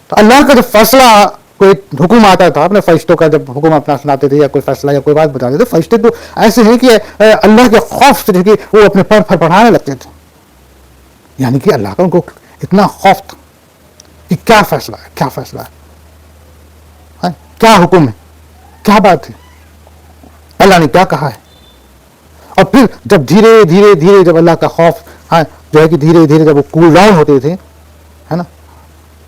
تو اللہ کا جب فیصلہ، کوئی حکم آتا تھا، اپنے فرشتوں کا جب حکم اپنا سناتے تھے یا کوئی فیصلہ یا کوئی بات بتاتے تھے، فرشتے تو ایسے ہیں کہ اللہ کے خوف سے کہ وہ اپنے پر پھڑپڑانے لگتے تھے. یعنی کہ اللہ کا ان کو اتنا خوف تھا کہ کیا فیصلہ ہے، کیا فیصلہ ہے، کیا حکم ہے، کیا بات ہے، اللہ نے کیا کہا ہے. اور پھر جب دھیرے دھیرے جب اللہ کا خوف جو ہے کہ دھیرے دھیرے جب وہ کول ڈاؤن ہوتے تھے، ہے نا،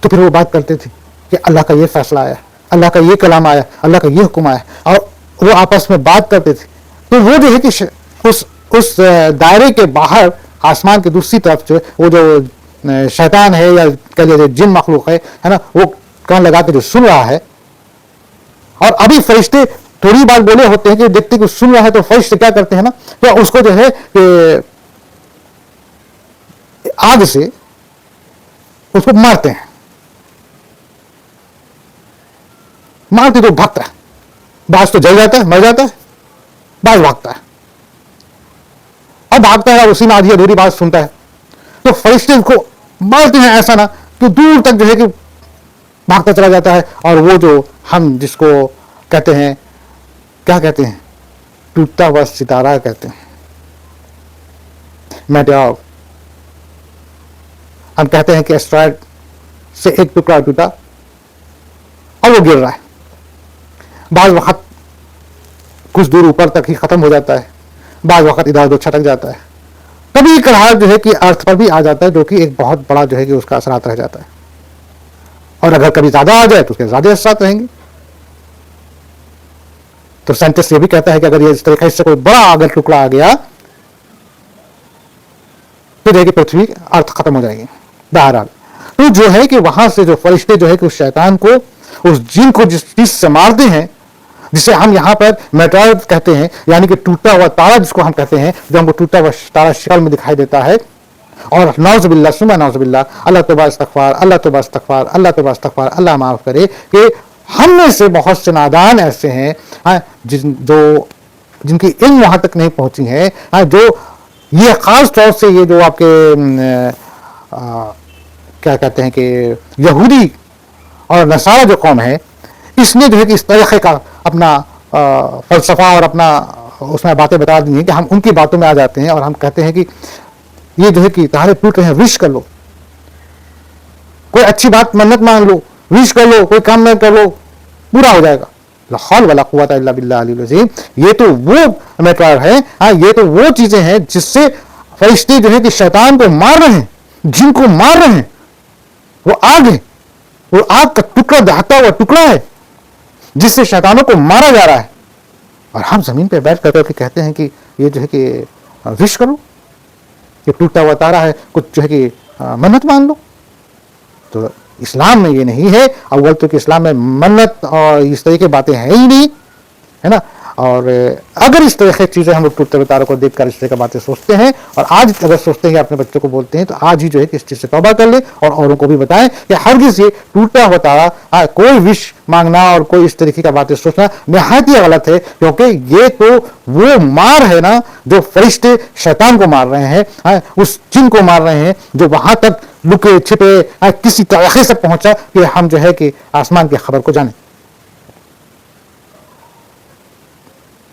تو پھر وہ بات کرتے تھے کہ اللہ کا یہ فیصلہ آیا، اللہ کا یہ کلام آیا، اللہ کا یہ حکم آیا. اور وہ آپس میں بات کرتے تھے. تو وہ جو ہے کہ اس دائرے کے باہر آسمان کی دوسری طرف جو وہ جو شیطان ہے یا کہہ لیجیے جن مخلوق ہے نا، وہ کان لگا کے جو سن رہا ہے. اور ابھی فرشتے تھوڑی بات بولے ہوتے ہیں کہ دیکھتے کہ سن رہا ہے، تو فرشتے کیا کرتے ہیں نا کہ اس کو جو ہے کہ آگ سے اس کو مارتے ہیں، مارتے تو بھاگتا ہے. بعض تو جل جاتا ہے، مر جاتا ہے، بعض بھاگتا ہے. اب بھاگتا ہے اور اسی میں آدھی ادھوری بات سنتا ہے. تو فرشتے اس کو مارتے ہیں ایسا نا کہ دور تک جو ہے کہ بھاگتا چلا جاتا ہے. اور وہ جو ہم جس کو کہتے ہیں، کیا کہتے ہیں، ٹوٹتا ہوا ستارہ کہتے ہیں، میٹیور. ہم کہتے ہیں کہ اسٹرائڈ سے ایک ٹکڑا ٹوٹا اور وہ گر رہا ہے. بعض وقت کچھ دور اوپر تک ہی ختم ہو جاتا ہے، بعض وقت ادھر ادھر چھٹک جاتا ہے. کبھی کبھار جو ہے کہ ارتھ پر بھی آ جاتا ہے، جو کہ ایک بہت بڑا جو ہے کہ اس کا اثرات رہ جاتا ہے. اور اگر کبھی زیادہ آ جائے تو اس کے زیادہ اثرات رہیں گے. تو سائنٹسٹ یہ بھی کہتا ہے کہ اگر یہ اس طریقے سے کوئی بڑا اگر ٹکڑا آ گیا پھر ہے کہ پرتھوی ارتھ ختم ہو جائے گی. بہرحال تو جو ہے کہ وہاں سے جو فرشتے جو ہے کہ اس شیطان کو، اس جن کو جس چیز سے مارتے ہیں، جسے ہم یہاں پر میٹیور کہتے ہیں، یعنی کہ ٹوٹا ہوا تارا جس کو ہم کہتے ہیں، جو ہم کو ٹوٹا ہوا تارا شکل میں دکھائی دیتا ہے. اور نعوذ باللہ ثم نعوذ باللہ، اللہ توبہ استغفار، اللہ توبہ استغفار، اللہ توبہ استغفار، اللہ معاف کرے کہ ہم میں سے بہت سے نادان ایسے ہیں جن کی علم وہاں تک نہیں پہنچی ہے، جو یہ خاص طور سے یہ جو آپ کے کیا کہتے ہیں کہ یہودی اور نصارہ جو قوم ہے، اس نے جو ہے کہ اس طریقے کا اپنا فلسفہ اور اپنا اس میں باتیں بتا دی ہیں کہ ہم ان کی باتوں میں آ جاتے ہیں اور ہم کہتے ہیں کہ یہ جو ہے کہ تہارے ٹوٹ رہے ہیں، وش کر لو، کوئی اچھی بات منت مان لو، وش کر لو، کوئی کام نہ کر لو، پورا ہو جائے گا. لا حول ولا قوت الا باللہ العلی العظیم. یہ تو وہ میٹر ہے، یہ تو وہ چیزیں ہیں جس سے فرشتے جو ہے کہ شیطان کو مار رہے ہیں، جن کو مار رہے ہیں. وہ آگ ہے، وہ آگ کا ٹکڑا، دہتا ہوا ٹکڑا ہے جس سے شیطانوں کو مارا جا رہا ہے. اور ہم زمین پہ بیٹھ کر کے کہتے ہیں کہ یہ جو ہے کہ وش کرو، یہ ٹوٹا ہوا تارا ہے، کچھ جو ہے کہ منت مان لو. تو اسلام میں یہ نہیں ہے. اول تو کہ اسلام میں منت اور اس طرح کی باتیں ہیں ہی نہیں، ہے نا. اور اگر اس طرح کی چیزیں ہم لوگ ٹوٹتے ہوئے تاروں کو دیکھ کر اس طرح کی باتیں سوچتے ہیں اور آج اگر سوچتے ہیں اپنے بچوں کو بولتے ہیں تو آج ہی جو ہے کہ اس چیز سے توبہ کر لیں اور اوروں کو بھی بتائیں کہ ہرگز یہ ٹوٹا ہوا تارا کوئی وش مانگنا اور کوئی اس طریقے کا باتیں سوچنا نہایت ہی غلط ہے، کیونکہ یہ تو وہ مار ہے نا جو فرشتے شیطان کو مار رہے ہیں، اس جن کو مار رہے ہیں جو وہاں تک لکے چھپے کسی طریقے سے پہنچا کہ ہم جو ہے کہ آسمان کی خبر کو جانیں،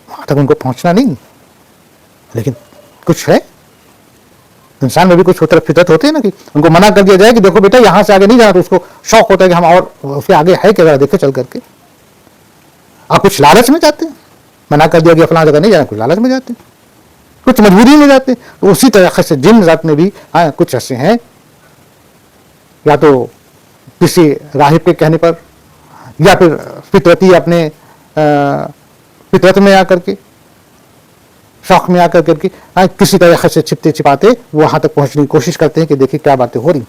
وہاں تک ان کو پہنچنا نہیں، لیکن کچھ ہے انسان میں بھی کچھ فطرت ہوتی ہے نا کہ ان کو منع کر دیا جائے کہ دیکھو بیٹا یہاں سے آگے نہیں جانا، تو اس کو شوق ہوتا ہے کہ ہم اور اس کے آگے ہے کہ ذرا دیکھے چل کر کے، آپ کچھ لالچ میں جاتے ہیں، منع کر دیا گیا فلاں جگہ نہیں جانا، کچھ لالچ میں جاتے ہیں، کچھ مجبوری میں جاتے ہیں، تو اسی طریقے سے جن ذات میں بھی کچھ ایسے ہیں یا تو کسی راہب کے کہنے پر یا پھر فطرتی اپنے فطرت میں آ کر کے شوق میں آ کر کے کسی طریقے سے چھپتے چھپاتے وہاں تک پہنچنے کی کوشش کرتے ہیں کہ دیکھیں کیا باتیں ہو رہی،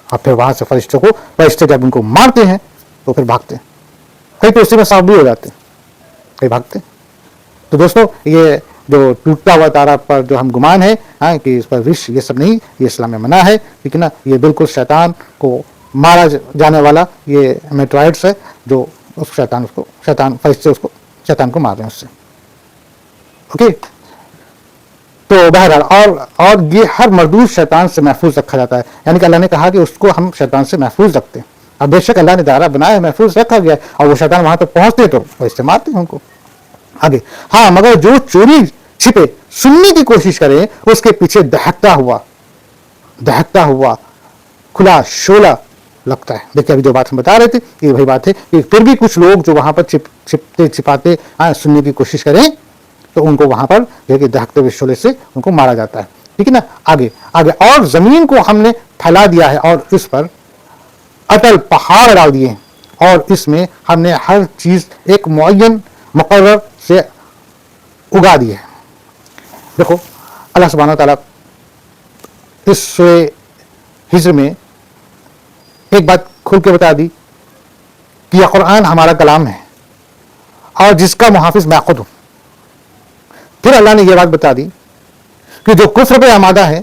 اور پھر وہاں سے فرشتے جب ان کو مارتے ہیں تو پھر بھاگتے ہیں، کئی تو اسی میں صاف بھی ہو جاتے ہیں، کئی بھاگتے ہیں۔ تو دوستو یہ جو ٹوٹتا ہوا تارا پر جو ہم گمان ہے کہ اس پر وش، یہ سب نہیں، یہ اسلام میں منع ہے، ٹھیک ہے نا، یہ بالکل شیطان کو مارا جانے والا یہ میٹرائڈس ہے جو اس شیطان فرشتے شیطان کو مار رہے ہیں اس سے، اوکے۔ تو بہرحال اور یہ ہر مردود شیطان سے محفوظ رکھا جاتا ہے، یعنی کہ اللہ نے کہا کہ اس کو ہم شیطان سے محفوظ رکھتے ہیں، اب بے شک اللہ نے دائرہ بنایا ہے، محفوظ رکھا گیا ہے، اور وہ شیطان وہاں تک پہنچتے تو وہ اس سے مارتے ہیں ان کو آگے۔ ہاں مگر جو چوری چھپے سننے کی کوشش کرے اس کے پیچھے دہکتا ہوا کھلا شعلہ لگتا ہے۔ دیکھیں ابھی جو بات ہم بتا رہے تھے یہ وہی بات ہے کہ پھر بھی کچھ لوگ جو وہاں پر چھپتے چھپاتے سننے کی کوشش کریں تو ان کو وہاں پر دہکتے ہوئے شعلے سے ان کو مارا جاتا ہے، ٹھیک ہے نا۔ آگے اور زمین کو ہم نے پھیلا دیا ہے اور اس پر اٹل پہاڑ ڈال دیے اور اس میں ہم نے ہر چیز ایک معین مقرر سے اگا دی ہے۔ دیکھو اللہ سبحانہ تعالیٰ اس سورہ ہجر میں ایک بات کھل کے بتا دی کہ یہ قرآن ہمارا کلام ہے اور جس کا محافظ میں خود ہوں۔ پھر اللہ نے یہ بات بتا دی کہ جو کفر پہ آمادہ ہے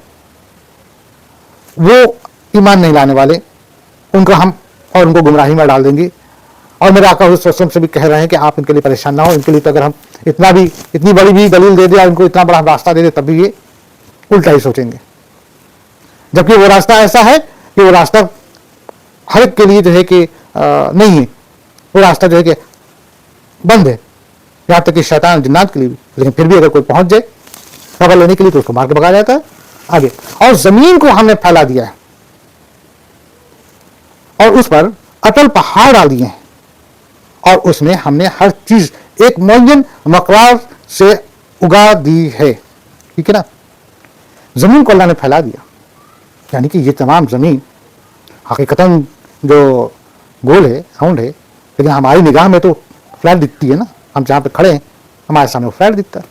وہ ایمان نہیں لانے والے، ان کو ہم اور ان کو گمراہی میں ڈال دیں گے، اور میرے آقا حضرت صلی اللہ علیہ وسلم سے بھی کہہ رہے ہیں کہ آپ ان کے لیے پریشان نہ ہو، ان کے لیے تو اگر ہم اتنی بڑی بھی دلیل دے دیں اور ان کو اتنا بڑا راستہ دے دیں تب بھی یہ الٹا ہی سوچیں گے، جبکہ وہ راستہ ایسا ہے کہ وہ راستہ ہر ایک کے لیے جو ہے کہ نہیں ہے، وہ راستہ جو ہے کہ بند ہے، یہاں تک کہ شیطان جنات کے لیے بھی، لیکن پھر بھی اگر کوئی پہنچ جائے خبر لینے کے لیے تو اس کو مار کے بھگا جاتا ہے آگے۔ اور زمین کو ہم نے پھیلا دیا ہے اور اس پر اٹل پہاڑ ڈال دیے ہیں اور اس میں ہم نے ہر چیز ایک معین مقدار سے اگا دی ہے، ٹھیک ہے نا۔ زمین کو اللہ نے پھیلا دیا، یعنی کہ یہ تمام زمین حقیقتاً جو گول ہے، راؤنڈ ہے، لیکن ہماری نگاہ میں تو فلیٹ دکھتی ہے نا، ہم جہاں پہ کھڑے ہیں ہمارے سامنے وہ فلیٹ دکھتا ہے۔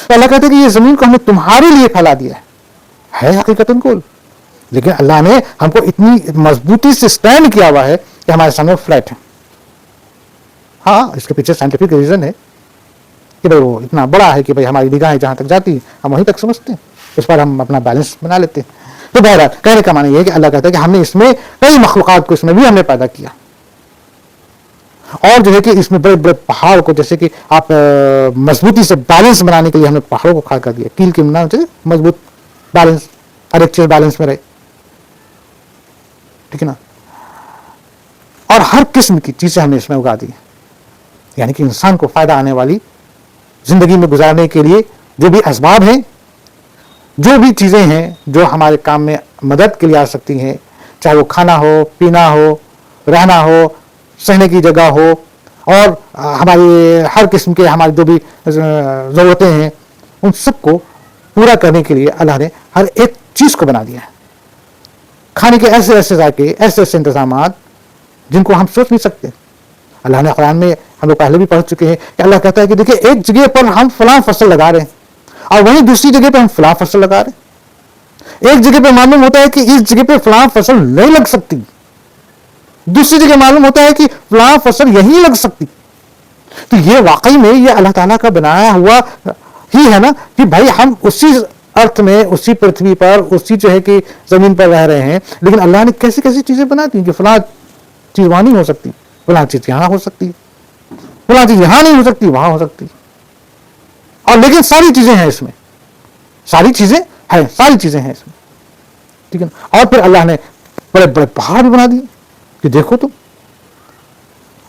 تو اللہ کہتے ہیں کہ یہ زمین کو ہم نے تمہارے لیے پھیلا دیا ہے حقیقتاً گول، لیکن اللہ نے ہم کو اتنی مضبوطی سے سٹینڈ کیا ہوا ہے کہ ہمارے سامنے وہ فلیٹ ہے۔ ہاں اس کے پیچھے سائنٹیفک ریزن ہے کہ بھائی وہ اتنا بڑا ہے کہ بھائی ہماری نگاہیں جہاں تک جاتی ہیں ہم وہیں تک سمجھتے ہیں، اس پر ہم اپنا بیلنس بنا لیتے ہیں۔ تو بہرحال کہنے کا معنی یہ ہے کہ اللہ کہتا ہے کہ ہم نے اس میں کئی مخلوقات کو اس میں بھی ہم نے پیدا کیا، اور جو ہے کہ اس میں بڑے بڑے پہاڑ کو جیسے کہ آپ مضبوطی سے بیلنس بنانے کے لیے ہم نے پہاڑوں کو کھڑا کر دیا، کیل کی بنا چاہیے مضبوط بیلنس، ہر ایک چیز بیلنس میں رہے، ٹھیک ہے نا۔ اور ہر قسم کی چیزیں ہم نے اس میں اگا دی، یعنی کہ انسان کو فائدہ آنے والی زندگی میں گزارنے کے لیے جو بھی اسباب ہیں، جو بھی چیزیں ہیں جو ہمارے کام میں مدد کے لیے آ سکتی ہیں، چاہے وہ کھانا ہو، پینا ہو، رہنا ہو، سہنے کی جگہ ہو، اور ہماری ہر قسم کے ہماری جو بھی ضرورتیں ہیں ان سب کو پورا کرنے کے لیے اللہ نے ہر ایک چیز کو بنا دیا ہے۔ کھانے کے ایسے ایسے ذائقے، ایسے ایسے انتظامات جن کو ہم سوچ نہیں سکتے۔ اللہ نے قرآن میں ہم لوگ پہلے بھی پڑھ چکے ہیں کہ اللہ کہتا ہے کہ دیکھیں ایک جگہ پر ہم فلاں فصل لگا رہے ہیں اور وہیں دوسری جگہ پہ ہم فلاں فصل لگا رہے ہیں۔ ایک جگہ پہ معلوم ہوتا ہے کہ اس جگہ پہ فلاں فصل نہیں لگ سکتی، دوسری جگہ معلوم ہوتا ہے کہ فلاں فصل یہیں لگ سکتی، تو یہ واقعی میں یہ اللہ تعالیٰ کا بنایا ہوا ہی ہے نا کہ بھائی ہم اسی ارتھ میں، اسی پرتھوی پر، اسی جو ہے کہ زمین پر رہ رہے ہیں، لیکن اللہ نے کیسی کیسی چیزیں بنا دی کہ فلاں چیز وہاں نہیں ہو سکتی، فلاں چیز یہاں ہو سکتی، فلاں چیز یہاں نہیں ہو سکتی وہاں ہو سکتی، اور لیکن ساری چیزیں ہیں اس میں، ساری چیزیں ہیں، ساری چیزیں ہیں اس میں، ٹھیک ہے نا. اور پھر اللہ نے بڑے بڑے پہاڑ بھی بنا دیے کہ دیکھو تم،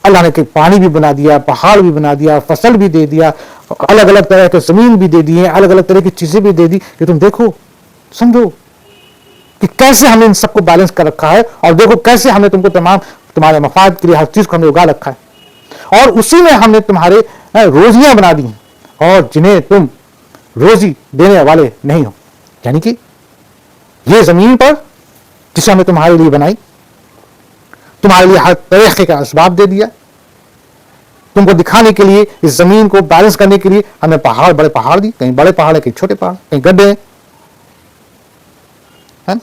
اللہ نے کہ پانی بھی بنا دیا، پہاڑ بھی بنا دیا، فصل بھی دے دیا، الگ الگ طرح کے زمین بھی دے دی، الگ الگ طرح کی چیزیں بھی دے دی کہ تم دیکھو سمجھو کہ کیسے ہم نے ان سب کو بیلنس کر رکھا ہے، اور دیکھو کیسے ہم نے تم کو تمام تمہارے مفاد کے لیے ہر چیز کو ہم نے اگا رکھا ہے، اور اسی میں ہم نے تمہارے روزیاں بنا دی ہیں اور جنہیں تم روزی دینے والے نہیں ہو. یعنی کہ یہ زمین پر جسے ہم نے تمہارے لیے بنائی، تمہارے لیے ہر طریقے کا اسباب دے دیا، تم کو دکھانے کے لیے، اس زمین کو بیلنس کرنے کے لیے ہم نے پہاڑ، بڑے پہاڑ دی، کہیں بڑے پہاڑ ہیں، کہیں چھوٹے پہاڑ، کہیں گڈھے ہیں،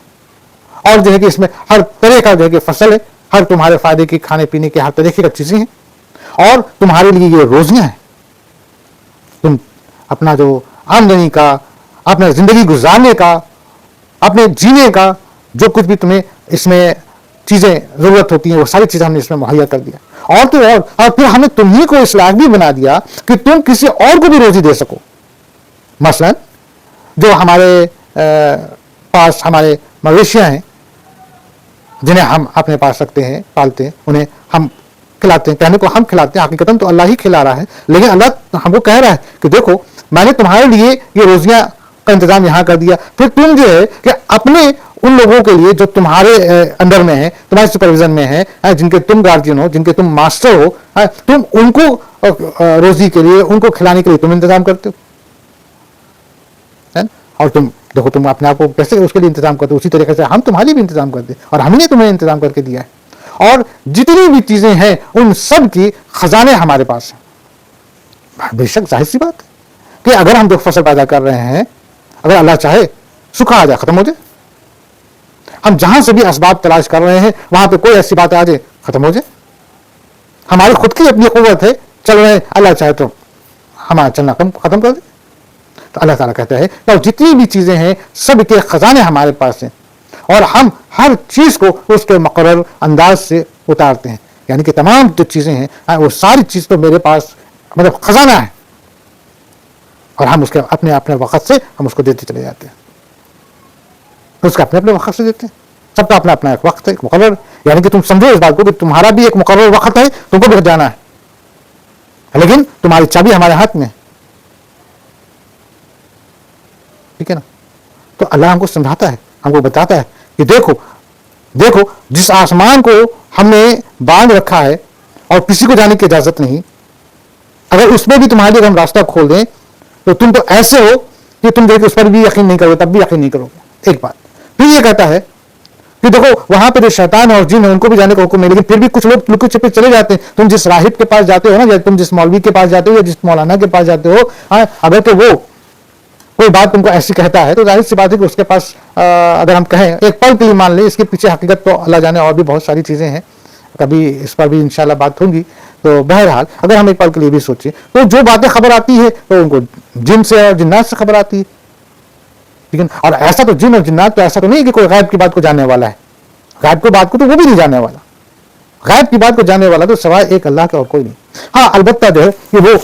اور جو ہے کہ اس میں ہر طرح کا جو ہے کہ فصل ہے، ہر تمہارے فائدے کی، کھانے پینے کی ہر طریقے کی چیزیں ہیں، اور تمہارے لیے یہ روزیاں ہیں. تم اپنا جو آمدنی کا، اپنا زندگی گزارنے کا، اپنے جینے کا جو کچھ بھی تمہیں اس میں چیزیں ضرورت ہوتی ہیں، وہ ساری چیزیں ہم نے اس میں مہیا کر دیا. اور تو اور پھر ہم نے تمہیں کو اس لائق بھی بنا دیا کہ تم کسی اور کو بھی روزی دے سکو. مثلا جو ہمارے پاس ہمارے مویشیاں ہیں جنہیں ہم اپنے پاس رکھتے ہیں، پالتے ہیں، انہیں ہم کھلاتے ہیں. کہنے کو ہم کھلاتے ہیں، حقیقتاً تو اللہ ہی کھلا رہا ہے، لیکن اللہ ہم کو کہہ رہا ہے کہ دیکھو میں نے تمہارے لیے یہ روزیاں کا انتظام یہاں کر دیا. پھر تم جو ہے کہ اپنے ان لوگوں کے لیے جو تمہارے اندر میں ہیں، تمہارے سپرویژن میں ہیں، جن کے تم گارجین ہو، جن کے تم ماسٹر ہو، تم ان کو روزی کے لیے، ان کو کھلانے کے لیے تم انتظام کرتے ہو. اور تم دیکھو تم اپنے آپ کو کیسے اس کے لیے انتظام کرتے ہو، اسی طریقے سے ہم تمہارے بھی انتظام کرتے ہیں، اور ہم نے تمہیں انتظام کر کے دیا ہے. اور جتنی بھی چیزیں ہیں ان سب کی خزانے ہمارے پاس ہیں. بے شک ظاہر سی بات ہے کہ اگر ہم جو فصل پیدا کر رہے ہیں، اگر اللہ چاہے سکھا آ جائے، ختم ہو جائے، ہم جہاں سے بھی اسباب تلاش کر رہے ہیں وہاں پہ کوئی ایسی بات آ جائے، ختم ہو جائے، ہماری خود کی اپنی قوت ہے، چل رہے ہیں، اللہ چاہے تو ہمارا چلنا ختم کر دے. تو اللہ تعالیٰ کہتا ہے کہ جتنی بھی چیزیں ہیں سب کے خزانے ہمارے پاس ہیں، اور ہم ہر چیز کو اس کے مقرر انداز سے اتارتے ہیں. یعنی کہ تمام جو چیزیں ہیں وہ ساری چیز تو میرے پاس مطلب خزانہ ہے، اور ہم اس کے اپنے اپنے وقت سے ہم اس کو دیتے چلے جاتے ہیں، اس کا اپنے اپنے وقت سے دیتے ہیں. سب کا اپنا اپنا ایک وقت ہے، ایک مقرر. یعنی کہ تم سمجھو اس بات کو کہ تمہارا بھی ایک مقرر وقت ہے، تم کو بھی جانا ہے، لیکن تمہاری چابی ہمارے ہاتھ میں ہے. ٹھیک ہے نا. تو اللہ ہم کو سمجھاتا ہے، ہم کو بتاتا ہے کہ دیکھو جس آسمان کو ہم نے باندھ رکھا ہے اور کسی کو جانے کی اجازت نہیں، اگر اس میں بھی تمہارے لیے ہم راستہ کھول دیں تو تم تو ایسے ہو کہ تم دیکھ اس پر بھی یقین نہیں کرو، تب بھی یقین نہیں کرو گے. ایک بات. پھر یہ کہتا ہے کہ دیکھو وہاں پہ جو شیطان اور جن ہے ان کو بھی جانے کا حکم ہے، لیکن پھر بھی کچھ لوگ لکے چھپے چلے جاتے ہیں. تم جس راہب کے پاس جاتے ہو نا، یا تم جس مولوی کے پاس جاتے ہو، یا جس مولانا کے پاس جاتے ہو، اگر تو وہ کوئی بات تم کو ایسی کہتا ہے تو ظاہر سی بات ہے کہ اس کے پاس اگر ہم کہیں ایک پل کے لیے مان لیں، اس کے پیچھے حقیقت تو اللہ جانے اور بھی بہت ساری چیزیں ہیں، کبھی اس پر بھی انشاءاللہ بات ہوگی. تو بہرحال اگر ہم ایک پل کے لیے بھی سوچیں تو جو باتیں خبر آتی ہے تو ان کو جن سے اور جنات سے خبر آتی ہے. لیکن اور ایسا تو جن اور جنات تو ایسا تو نہیں کہ کوئی غائب کی بات کو جاننے والا ہے، غائب کی بات کو تو وہ بھی نہیں جاننے والا. غائب کی بات کو جاننے والا تو سوائے ایک اللہ کا اور کوئی نہیں. ہاں البتہ جو ہے کہ وہ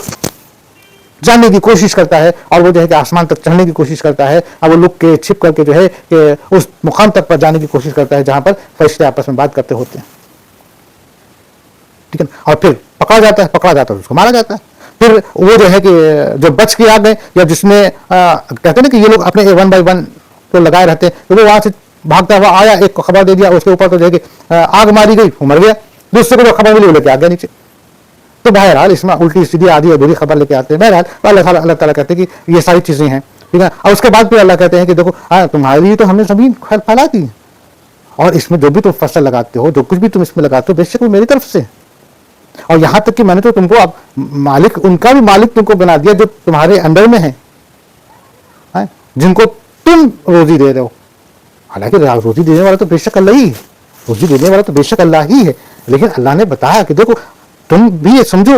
جاننے کی کوشش کرتا ہے، اور وہ جو ہے کہ آسمان تک چڑھنے کی کوشش کرتا ہے، اور وہ لک کے چھپ کر کے جو ہے کہ اس مقام تک پر جانے کی کوشش کرتا ہے جہاں پر فرشتے آپس میں بات کرتے ہوتے ہیں. ٹھیک ہے. اور پھر پکڑا جاتا ہے اس کو مارا جاتا ہے. پھر وہ جو ہے کہ جو بچ کے آ گئے، یا جس میں کہتے ہیں نا کہ یہ لوگ اپنے 1 بائی 1 کو لگائے رہتے ہیں، تو وہ وہاں سے بھاگتا ہوا آیا، ایک کو خبر دے دیا، اس کے اوپر تو جو ہے کہ آگ ماری گئی، وہ مر گیا. دوسرے کو جو خبر ملی وہ لے کے آ گیا نیچے. تو بہرحال اس میں الٹی سیدھی آدھی ادھوری خبر لے کے آتے ہیں. بہرحال اللہ تعالیٰ کہتے ہیں کہ یہ ساری چیزیں ہیں. ٹھیک ہے. اور اس کے بعد پھر اللہ کہتے ہیں کہ دیکھو تمہارے لیے تو ہم نے زمین پھیلا دی، اور اس میں جو بھی تم فصل لگاتے ہو، جو کچھ بھی تم اس میں لگاتے ہو، بے شک وہ میری طرف سے. اور یہاں تک کہ میں نے تو تم کو اب مالک، ان کا بھی مالک تم کو بنا دیا جو تمہارے اندر میں ہے، جن کو تم روزی دے رہے ہو. حالانکہ روزی دینے والا تو بے شک اللہ ہی ہے، روزی دینے والا تو بے شک اللہ ہی ہے. لیکن اللہ نے بتایا کہ دیکھو تم بھی یہ سمجھو